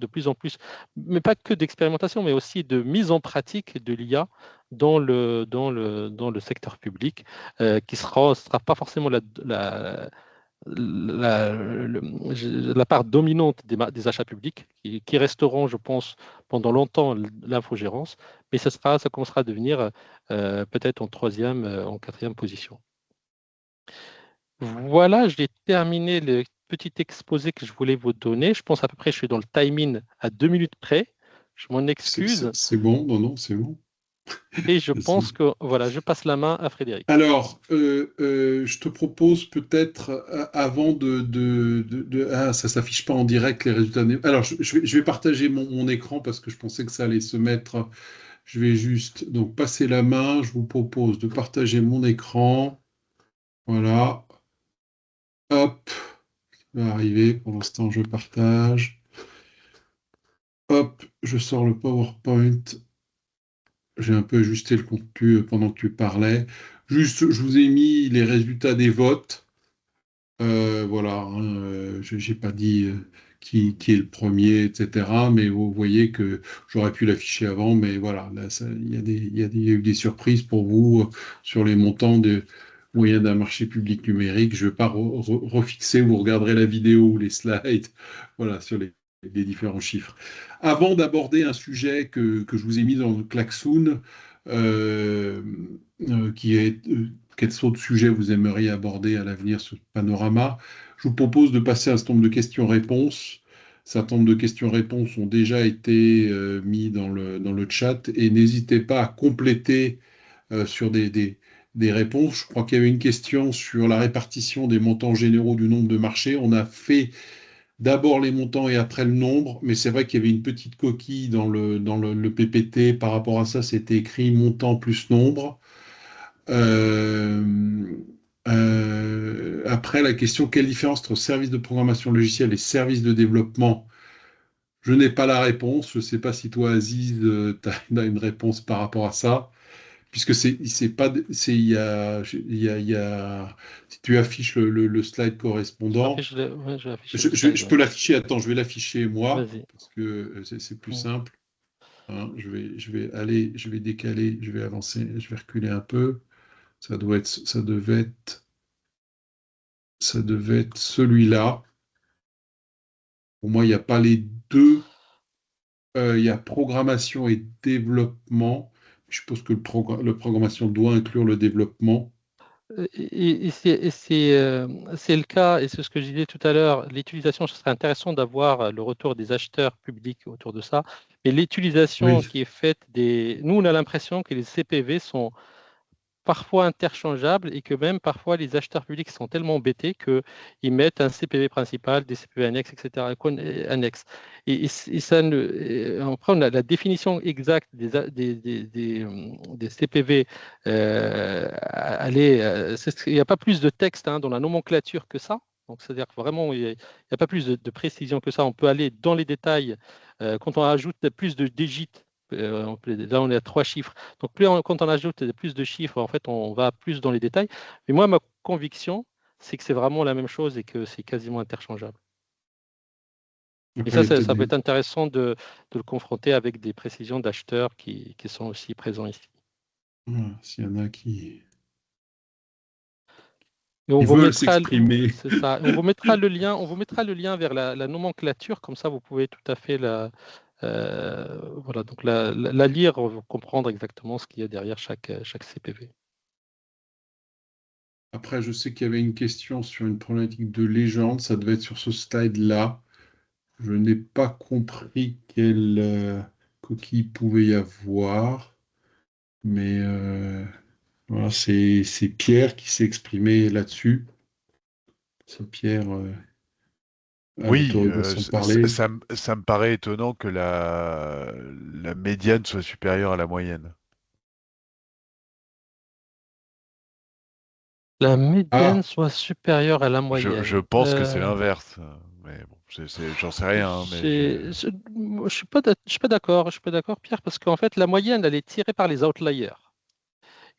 S1: mais pas que d'expérimentation, mais aussi de mise en pratique de l'IA dans le secteur public, qui sera pas forcément la part dominante des achats publics, qui resteront, je pense, pendant longtemps l'infogérance, mais ça commencera à devenir peut-être en troisième, en quatrième position. Voilà, j'ai terminé le petit exposé que je voulais vous donner. Je pense à peu près, je suis dans le timing à 2 minutes près. Je m'en excuse.
S2: C'est bon, non, c'est bon.
S1: Et je pense que, voilà, je passe la main à Frédéric.
S2: Alors, je te propose peut-être, avant ça s'affiche pas en direct les résultats. Alors, je vais partager mon écran parce que je pensais que ça allait se mettre Je vais juste donc passer la main. Je vous propose de partager mon écran. Voilà. Hop, ça va arriver. Pour l'instant, je partage. Hop, je sors le PowerPoint. J'ai un peu ajusté le contenu pendant que tu parlais. Juste, je vous ai mis les résultats des votes. Voilà, hein, je n'ai pas dit qui est le premier, etc. Mais vous voyez que j'aurais pu l'afficher avant, mais voilà, là, il y a eu des surprises pour vous sur les montants des moyens d'un marché public numérique. Je ne vais pas refixer, vous regarderez la vidéo ou les slides, voilà, sur les différents chiffres. Avant d'aborder un sujet que je vous ai mis dans le klaxoon, euh, qui est quels autres sujets vous aimeriez aborder à l'avenir sur Panorama. Je vous propose de passer à un certain nombre de questions-réponses. Un certain nombre de questions-réponses ont déjà été mis dans le chat et n'hésitez pas à compléter sur des réponses. Je crois qu'il y avait une question sur la répartition des montants généraux du nombre de marchés. On a fait d'abord les montants et après le nombre, mais c'est vrai qu'il y avait une petite coquille dans le PPT par rapport à ça. C'était écrit montant plus nombre. Après, la question, quelle différence entre service de programmation logicielle et service de développement? Je n'ai pas la réponse. Je ne sais pas si toi, Aziz, tu as une réponse par rapport à ça, puisque c'est pas, il y a, si tu affiches le slide correspondant,
S1: Ouais, je vais afficher le slide.
S2: je peux l'afficher. Attends, je vais l'afficher moi,
S1: Vas-y.
S2: parce que c'est plus
S1: Mm.
S2: simple. Hein, je vais décaler, je vais avancer, je vais reculer un peu. Ça devait être celui-là. Pour moi, il n'y a pas les deux. Il y a programmation et développement. Je suppose que le programmation doit inclure le développement.
S1: C'est le cas, et c'est ce que je disais tout à l'heure, l'utilisation, ce serait intéressant d'avoir le retour des acheteurs publics autour de ça, mais l'utilisation
S2: Oui,
S1: qui est faite Nous, on a l'impression que les CPV sont parfois interchangeables et que même parfois les acheteurs publics sont tellement embêtés qu'ils mettent un CPV principal, des CPV annexes, etc. Annexes. Et ça après, on a la définition exacte des CPV. Il n'y a pas plus de texte dans la nomenclature que ça. Donc, c'est-à-dire que vraiment, il n'y a pas plus de précision que ça. On peut aller dans les détails quand on ajoute plus de digits. Là, on est à 3 chiffres. Donc, quand on ajoute plus de chiffres, en fait, on va plus dans les détails. Mais moi, ma conviction, c'est que c'est vraiment la même chose et que c'est quasiment interchangeable. Et
S2: après, il
S1: ça,
S2: y a peut-être
S1: ça peut être intéressant de le confronter avec des précisions d'acheteurs qui sont aussi présents ici.
S2: Voilà, s'il y en a qui,
S1: Et on vous
S2: veulent
S1: mettra,
S2: s'exprimer.
S1: c'est ça. On vous mettra le lien, vers la nomenclature, comme ça vous pouvez tout à fait voilà, donc la lire, comprendre exactement ce qu'il y a derrière chaque CPV.
S2: Après, je sais qu'il y avait une question sur une problématique de légende. Ça devait être sur ce slide-là. Je n'ai pas compris quelle coquille pouvait y avoir. Mais voilà, c'est Pierre qui s'est exprimé là-dessus. C'est Pierre a
S3: Oui,
S2: l'autorisation de parler.
S3: ça me paraît étonnant que la médiane soit supérieure à la moyenne.
S1: La médiane
S2: Ah,
S1: soit supérieure à la
S3: Je
S1: moyenne.
S3: pense que c'est l'inverse. Mais bon, j'en sais rien, hein, mais
S1: Je suis pas d'accord. Je suis pas d'accord, Pierre, parce qu'en fait, la moyenne, elle est tirée par les outliers.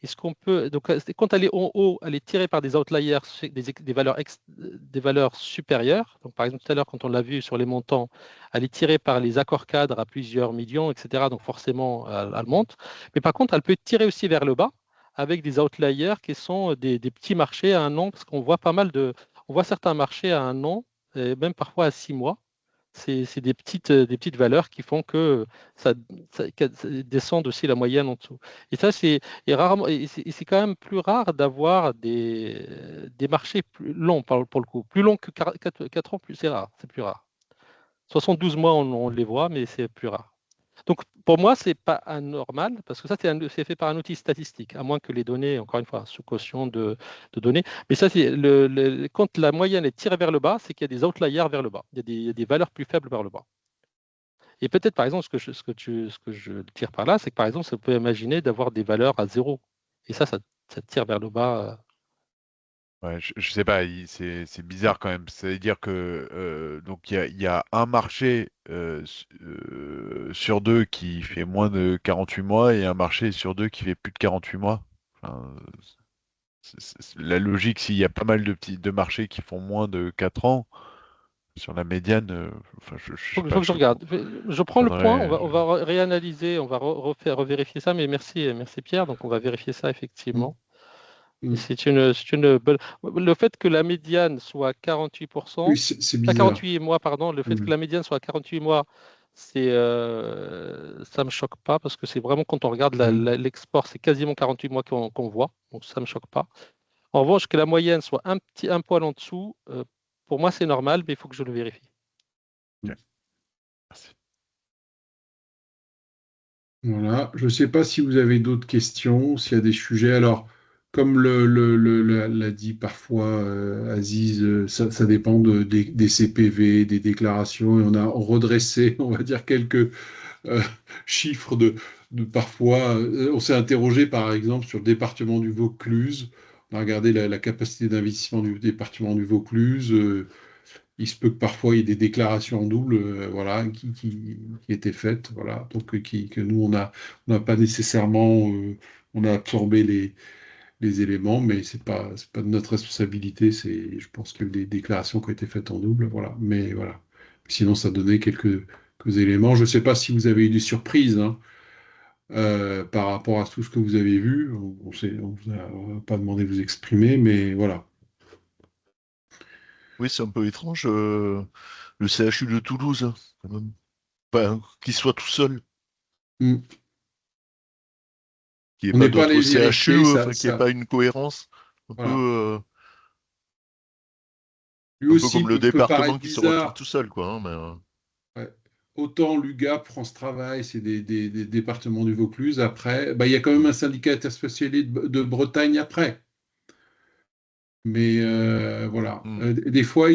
S1: Est-ce qu'on peut donc quand elle est en haut, elle est tirée par des outliers, des valeurs supérieures. Donc par exemple tout à l'heure, quand on l'a vu sur les montants, elle est tirée par les accords cadres à plusieurs millions, etc. Donc forcément, elle monte. Mais par contre, elle peut être tirée aussi vers le bas avec des outliers qui sont des petits marchés à 1 an, parce qu'on voit on voit certains marchés à 1 an, et même parfois à 6 mois. C'est des petites valeurs qui font que ça descende aussi la moyenne en dessous. Et ça, rarement, et c'est quand même plus rare d'avoir des marchés plus longs pour le coup. Plus longs que 4 ans, c'est rare, c'est plus rare. 72 mois, on les voit, mais c'est plus rare. Donc, pour moi, ce n'est pas anormal, parce que ça, c'est fait par un outil statistique, à moins que les données, encore une fois, sous caution de données. Mais ça, c'est quand la moyenne est tirée vers le bas, c'est qu'il y a des outliers vers le bas. Il y a des valeurs plus faibles vers le bas. Et peut-être, par exemple, ce que je tire par là, c'est que, par exemple, ça peut imaginer d'avoir des valeurs à 0. Et ça tire vers le bas.
S4: Ouais, je sais pas, c'est bizarre quand même. C'est-à-dire que donc il y a un marché sur deux qui fait moins de 48 mois et un marché sur deux qui fait plus de 48 mois. Enfin, la logique, s'il y a pas mal de marchés qui font moins de 4 ans, sur la médiane, enfin, je sais
S1: Faut
S4: pas,
S1: que je regarde. Je prends le point,
S4: faudrait,
S1: on va réanalyser, on va revérifier ça, mais merci Pierre, donc on va vérifier ça
S2: Mm.
S1: effectivement. Et
S2: Mm.
S1: c'est une bonne. Le fait que la médiane soit à 48%,
S2: Oui, c'est
S1: à
S2: bizarre.
S1: 48 mois, pardon, le fait que
S2: Mm.
S1: la médiane soit à 48 mois, ça me choque pas parce que c'est vraiment quand on regarde
S2: Mm.
S1: l'export, c'est quasiment 48 mois qu'on voit, donc ça me choque pas. En revanche, que la moyenne soit un poil en dessous, pour moi c'est normal, mais il faut que je le vérifie.
S4: merci.
S2: Voilà. Je ne sais pas si vous avez d'autres questions, s'il y a des sujets. Alors, comme l'a dit parfois Aziz, ça dépend des CPV, des déclarations, et on a redressé, on va dire, quelques euh, chiffres de parfois. On s'est interrogé, par exemple, sur le département du Vaucluse. On a regardé la capacité d'investissement du département du Vaucluse. Il se peut que parfois il y ait des déclarations en double, voilà, qui étaient faites, voilà, donc que nous on n'a pas nécessairement, on a absorbé les éléments, mais c'est pas de notre responsabilité. Je pense qu'il y a eu des déclarations qui ont été faites en double, voilà, mais voilà. Sinon ça donnait quelques éléments. Je ne sais pas si vous avez eu des surprises, hein, par rapport à tout ce que vous avez vu. On vous a pas demandé de vous exprimer, mais voilà.
S3: Oui, c'est un peu étrange, le CHU de Toulouse, hein, quand même. Enfin, qu'il soit tout seul,
S2: Mm.
S3: qu'il n'y ait
S2: On
S3: pas
S2: n'est pas
S3: d'autres
S2: allé
S3: CHU,
S2: vérifier,
S3: enfin, qu'il n'y ait pas une cohérence. Un peu,
S2: voilà. Lui
S3: un peu
S2: aussi
S3: comme le
S2: peut paraître
S3: département qui se retrouve
S2: bizarre.
S3: tout seul, quoi, hein, mais,
S2: Ouais. Autant l'UGAP, France Travail, c'est des départements du Vaucluse. Après, bah, il y a quand même un syndicat interspécialisé de Bretagne après. Mais voilà.
S3: hmm,
S2: Des fois,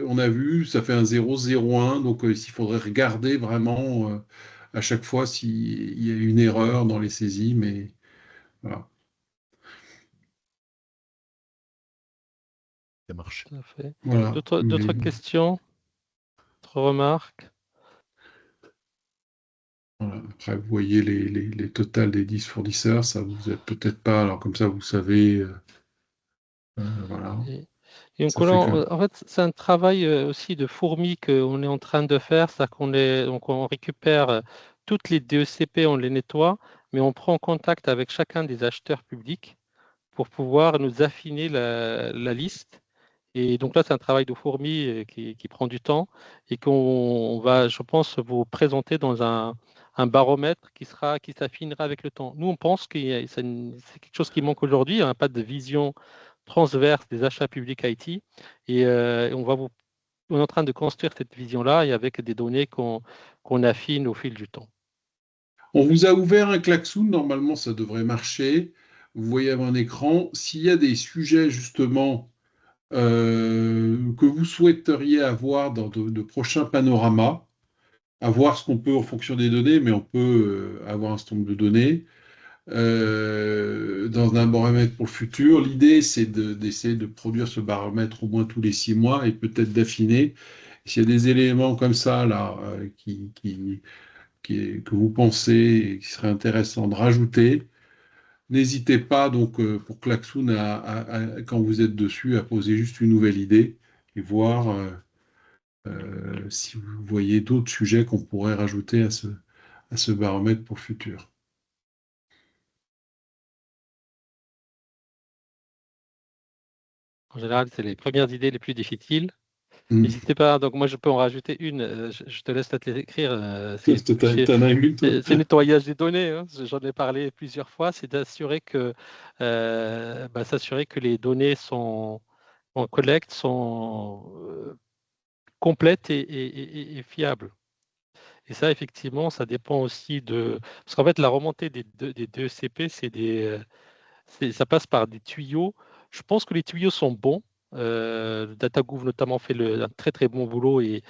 S2: on a vu, ça fait un 0,01. Donc, il faudrait regarder vraiment à chaque fois s'il y a une erreur dans les saisies. Mais voilà.
S3: ça marche.
S1: Tout à fait.
S2: Voilà.
S1: D'autres questions, d'autres remarques?
S2: Voilà. Après, vous voyez les totals des 10 fournisseurs. Ça vous aide peut-être pas. Alors, comme ça, vous savez. Voilà.
S1: Et, et
S2: Ça fait que.
S1: en fait, c'est un travail aussi de fourmi qu'on est en train de faire, c'est qu'on donc on récupère toutes les DECP, on les nettoie, mais on prend contact avec chacun des acheteurs publics pour pouvoir nous affiner la liste. Et donc là, c'est un travail de fourmi qui prend du temps et qu'on va, je pense, vous présenter dans un baromètre qui s'affinera avec le temps. Nous, on pense que c'est quelque chose qui manque aujourd'hui. On n'a pas de vision transverse des achats publics IT. Et on est en train de construire cette vision-là et avec des données qu'on affine au fil du temps.
S2: On vous a ouvert un klaxon, normalement ça devrait marcher. Vous voyez à mon écran, s'il y a des sujets justement que vous souhaiteriez avoir dans de prochains panoramas, à voir ce qu'on peut en fonction des données, mais on peut avoir un certain nombre de données dans un baromètre pour le futur. L'idée, c'est d'essayer de produire ce baromètre au moins tous les 6 mois et peut-être d'affiner. S'il y a des éléments comme ça là que vous pensez et qui serait intéressant de rajouter, n'hésitez pas donc pour Klaxoon quand vous êtes dessus à poser juste une nouvelle idée et voir si vous voyez d'autres sujets qu'on pourrait rajouter à ce baromètre pour le futur.
S1: En général, c'est les premières idées les plus difficiles.
S2: Mm.
S1: N'hésitez pas, donc moi je peux en rajouter une, je te laisse peut-être l'écrire.
S2: T'en as une, toi?
S1: C'est le nettoyage des données, hein. J'en ai parlé plusieurs fois, c'est s'assurer que les données qu'on collecte sont complètes et fiables. Et ça, effectivement, ça dépend aussi de. Parce qu'en fait, la remontée des deux CP, ça passe par des tuyaux. Je pense que les tuyaux sont bons, Le DataGouv notamment fait un très très bon boulot et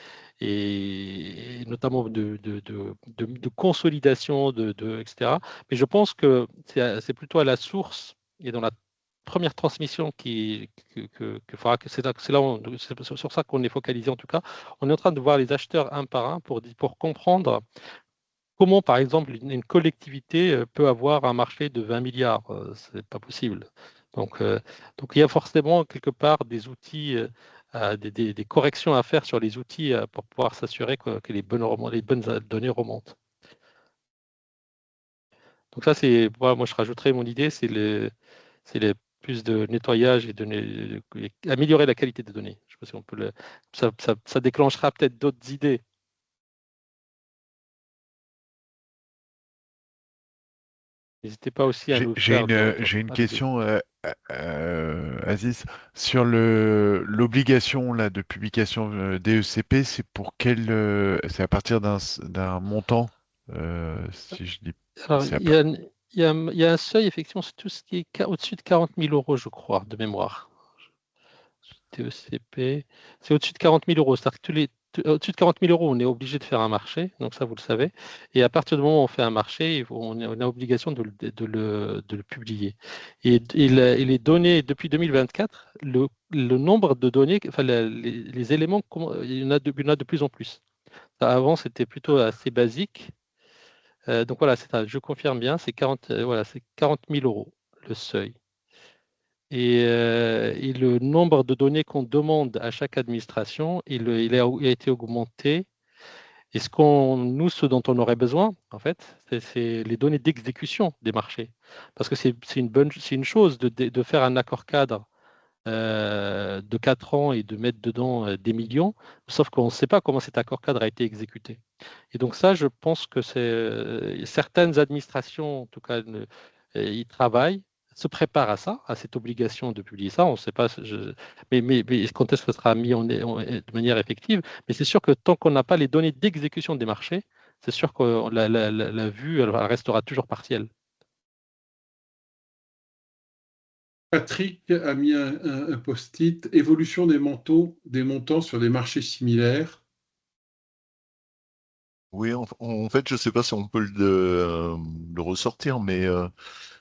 S1: notamment de consolidation, etc. Mais je pense que c'est plutôt à la source et dans la première transmission c'est sur ça qu'on est focalisé en tout cas. On est en train de voir les acheteurs un par un pour comprendre comment, par exemple, une collectivité peut avoir un marché de 20 milliards. Ce n'est pas possible. Donc, il y a forcément quelque part des outils, des corrections à faire sur les outils pour pouvoir s'assurer que les bonnes données remontent. Donc ça, voilà, moi je rajouterais mon idée, c'est plus de nettoyage et améliorer la qualité des données. Je sais pas si on peut ça déclenchera peut-être d'autres idées. N'hésitez pas aussi à nous faire
S4: J'ai une question, Aziz, sur l'obligation là de publication DECP, c'est pour c'est à partir d'un montant, si je dis.
S1: Alors,
S4: c'est à
S1: il y a un seuil, effectivement, c'est tout ce qui est au-dessus de 40 000 euros, je crois, de mémoire. TECP, c'est au-dessus de 40 000 euros. C'est-à-dire que au-dessus de 40 000 euros, on est obligé de faire un marché, donc ça, vous le savez. Et à partir du moment où on fait un marché, on a obligation de le publier. Et les données, depuis 2024, le nombre de données, enfin, les éléments, il y en a de plus en plus. Avant, c'était plutôt assez basique. Donc voilà, je confirme bien, c'est 40 000 euros le seuil. Et le nombre de données qu'on demande à chaque administration, il a été augmenté. Et ce dont on aurait besoin, en fait, c'est les données d'exécution des marchés. Parce que c'est une chose de faire un accord cadre de 4 ans et de mettre dedans des millions, sauf qu'on ne sait pas comment cet accord cadre a été exécuté. Et donc ça, je pense que certaines administrations, en tout cas, y travaillent, se préparent à ça, à cette obligation de publier ça. On ne sait pas, mais quand est-ce que ce sera mis de manière effective. Mais c'est sûr que tant qu'on n'a pas les données d'exécution des marchés, c'est sûr que la vue, elle restera toujours partielle.
S2: Patrick a mis un post-it, évolution des montants sur des marchés similaires.
S3: Oui, en fait, je sais pas si on peut le ressortir, mais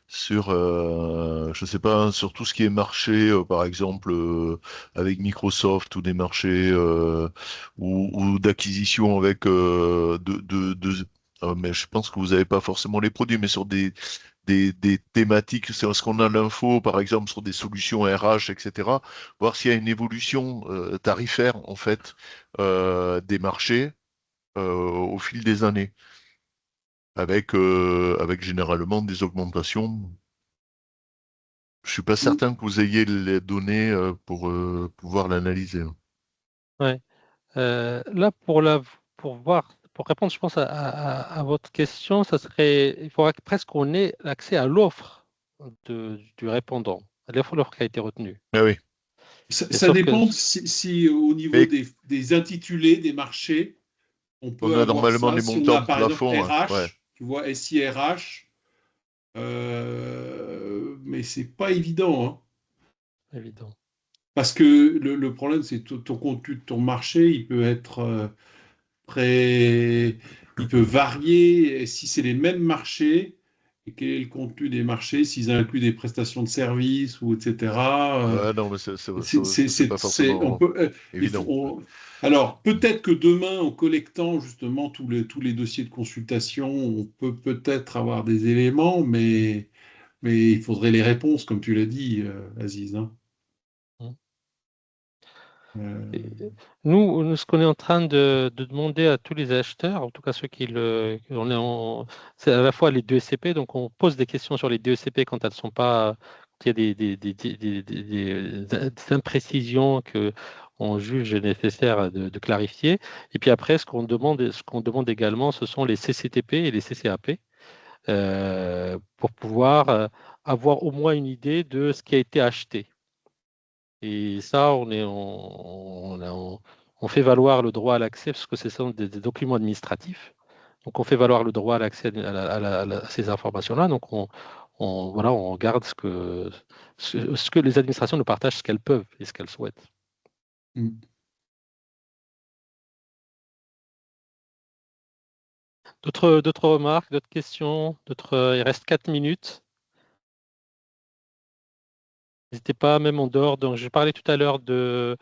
S3: sur, je sais pas, sur tout ce qui est marché, par exemple, avec Microsoft ou des marchés ou d'acquisition avec mais je pense que vous n'avez pas forcément les produits, mais sur des thématiques, c'est ce qu'on a l'info, par exemple, sur des solutions RH, etc. Voir s'il y a une évolution tarifaire, en fait, des marchés au fil des années, avec généralement des augmentations. Je suis pas certain que vous ayez les données pour pouvoir l'analyser.
S1: Ouais. Là, pour répondre, je pense, à votre question, il faudra presque qu'on ait accès à l'offre du répondant, à l'offre qui a été retenue.
S3: Ah oui.
S2: Ça dépend si au niveau des intitulés des marchés, on peut
S3: a
S2: avoir
S3: normalement
S2: ça.
S3: des
S2: Si on
S3: montants
S2: a par exemple
S3: plafonds.
S2: RH,
S3: Ouais.
S2: tu vois, SIRH, mais c'est pas évident, hein.
S1: Évident.
S2: Parce que le problème, c'est que ton contenu de ton marché, il peut être il peut varier. Et si c'est les mêmes marchés, et quel est le contenu des marchés, s'ils incluent des prestations de services ou etc.
S3: Ouais, non, mais c'est pas forcément évident.
S2: Alors, peut-être que demain, en collectant justement tous les dossiers de consultation, on peut peut-être avoir des éléments, mais il faudrait les réponses, comme tu l'as dit, Aziz, hein.
S1: Nous, ce qu'on est en train de demander à tous les acheteurs, en tout cas ceux c'est à la fois les DECP, donc on pose des questions sur les DECP quand elles sont pas, quand il y a des imprécisions que on juge nécessaire de clarifier. Et puis après, ce qu'on demande également, ce sont les CCTP et les CCAP pour pouvoir avoir au moins une idée de ce qui a été acheté. Et ça, on fait valoir le droit à l'accès, parce que ce sont des documents administratifs. Donc, on fait valoir le droit à l'accès à ces informations-là. Donc, voilà, on regarde ce que les administrations nous partagent, ce qu'elles peuvent et ce qu'elles souhaitent.
S2: Mm.
S1: D'autres remarques, d'autres questions, il reste 4 minutes. N'hésitez pas, même en dehors. Donc, je parlais tout à l'heure qu'est-ce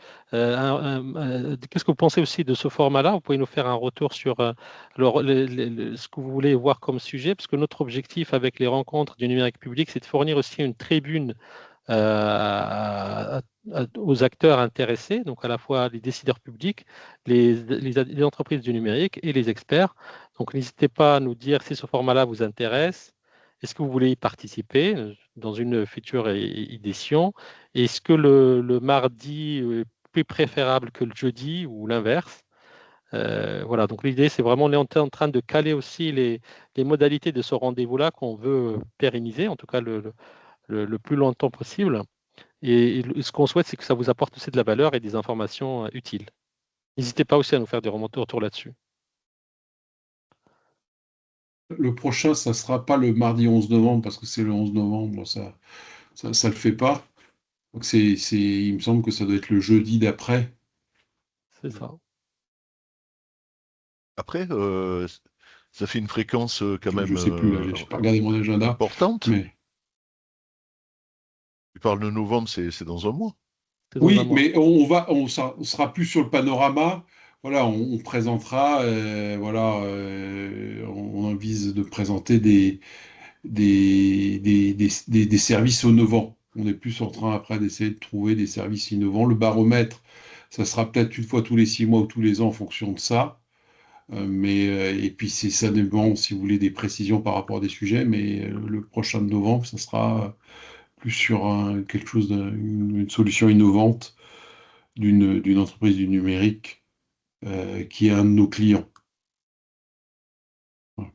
S1: que vous pensez aussi de ce format-là? Vous pouvez nous faire un retour sur ce que vous voulez voir comme sujet, parce que notre objectif avec les rencontres du numérique public, c'est de fournir aussi une tribune aux acteurs intéressés, donc à la fois les décideurs publics, les entreprises du numérique et les experts. Donc, n'hésitez pas à nous dire si ce format-là vous intéresse. Est-ce que vous voulez y participer dans une future édition? Est-ce que le mardi est plus préférable que le jeudi ou l'inverse? Voilà, donc l'idée, c'est vraiment, on est en train de caler aussi les modalités de ce rendez-vous-là qu'on veut pérenniser, en tout cas le plus longtemps possible. Et ce qu'on souhaite, c'est que ça vous apporte aussi de la valeur et des informations utiles. N'hésitez pas aussi à nous faire des retours là-dessus.
S2: Le prochain, ça sera pas le mardi 11 novembre, parce que c'est le 11 novembre, ça le fait pas. Donc il me semble que ça doit être le jeudi d'après.
S1: C'est ça.
S3: Après, ça fait une fréquence quand même
S2: Je sais plus, là, j'ai pas regardé mon agenda.
S3: importante.
S2: Mais...
S3: Tu parles de novembre, c'est dans un mois.
S2: Oui, mais on sera plus sur le panorama. Voilà, on présentera, voilà, on vise de présenter des services innovants. On est plus en train après d'essayer de trouver des services innovants. Le baromètre, ça sera peut-être une fois tous les 6 mois ou tous les ans en fonction de ça. Et puis ça dépend, si vous voulez, des précisions par rapport à des sujets. Mais le prochain de novembre, ça sera plus sur quelque chose une solution innovante d'une entreprise du numérique qui est un de nos clients. Voilà.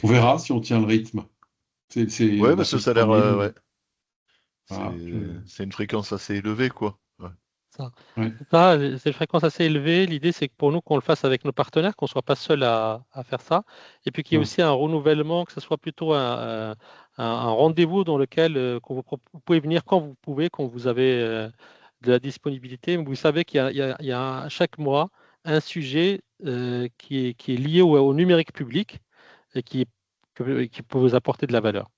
S2: On verra si on tient le rythme.
S3: Ouais, parce que ça a l'air. Ouais.
S2: Voilà,
S3: c'est une fréquence assez élevée, quoi. Ouais.
S1: C'est une fréquence assez élevée. L'idée, c'est que pour nous, qu'on le fasse avec nos partenaires, qu'on ne soit pas seul à faire ça. Et puis qu'il y ait aussi un renouvellement, que ce soit plutôt un rendez-vous dans lequel vous pouvez venir quand vous pouvez, quand vous avez de la disponibilité. Mais vous savez qu'il y a chaque mois un sujet qui est lié au numérique public et qui peut vous apporter de la valeur.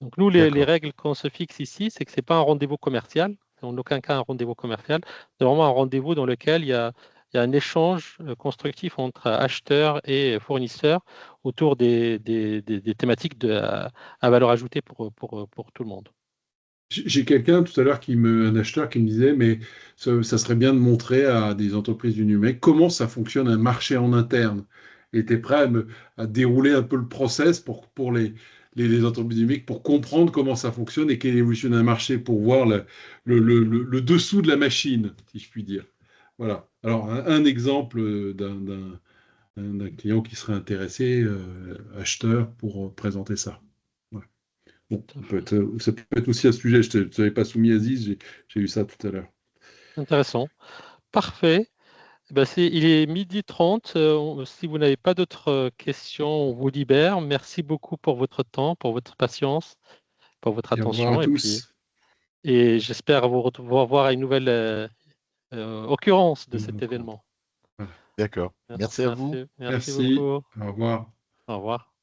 S1: Donc nous, les règles qu'on se fixe ici, c'est que ce n'est pas un rendez-vous commercial, en aucun cas un rendez-vous commercial, c'est vraiment un rendez-vous dans lequel il y a un échange constructif entre acheteurs et fournisseurs autour des thématiques à valeur ajoutée pour tout le monde.
S2: J'ai quelqu'un tout à l'heure, un acheteur qui me disait, mais ça serait bien de montrer à des entreprises du numérique comment ça fonctionne un marché en interne. Il était prêt à dérouler un peu le process pour les entreprises du numérique, pour comprendre comment ça fonctionne et quelle est l'évolution d'un marché, pour voir le dessous de la machine, si je puis dire. Voilà. Alors, un exemple d'un client qui serait intéressé, acheteur, pour présenter ça. Bon, ça peut être aussi un sujet, je ne t'avais pas soumis, Aziz, j'ai eu ça tout à l'heure.
S1: Intéressant. Parfait. Il est 12h30. Si vous n'avez pas d'autres questions, on vous libère. Merci beaucoup pour votre temps, pour votre patience, pour votre attention.
S2: Au revoir à tous.
S1: Et j'espère vous revoir à une nouvelle occurrence de cet événement.
S3: D'accord. Merci à vous.
S1: Merci beaucoup.
S2: Au revoir.
S1: Au revoir.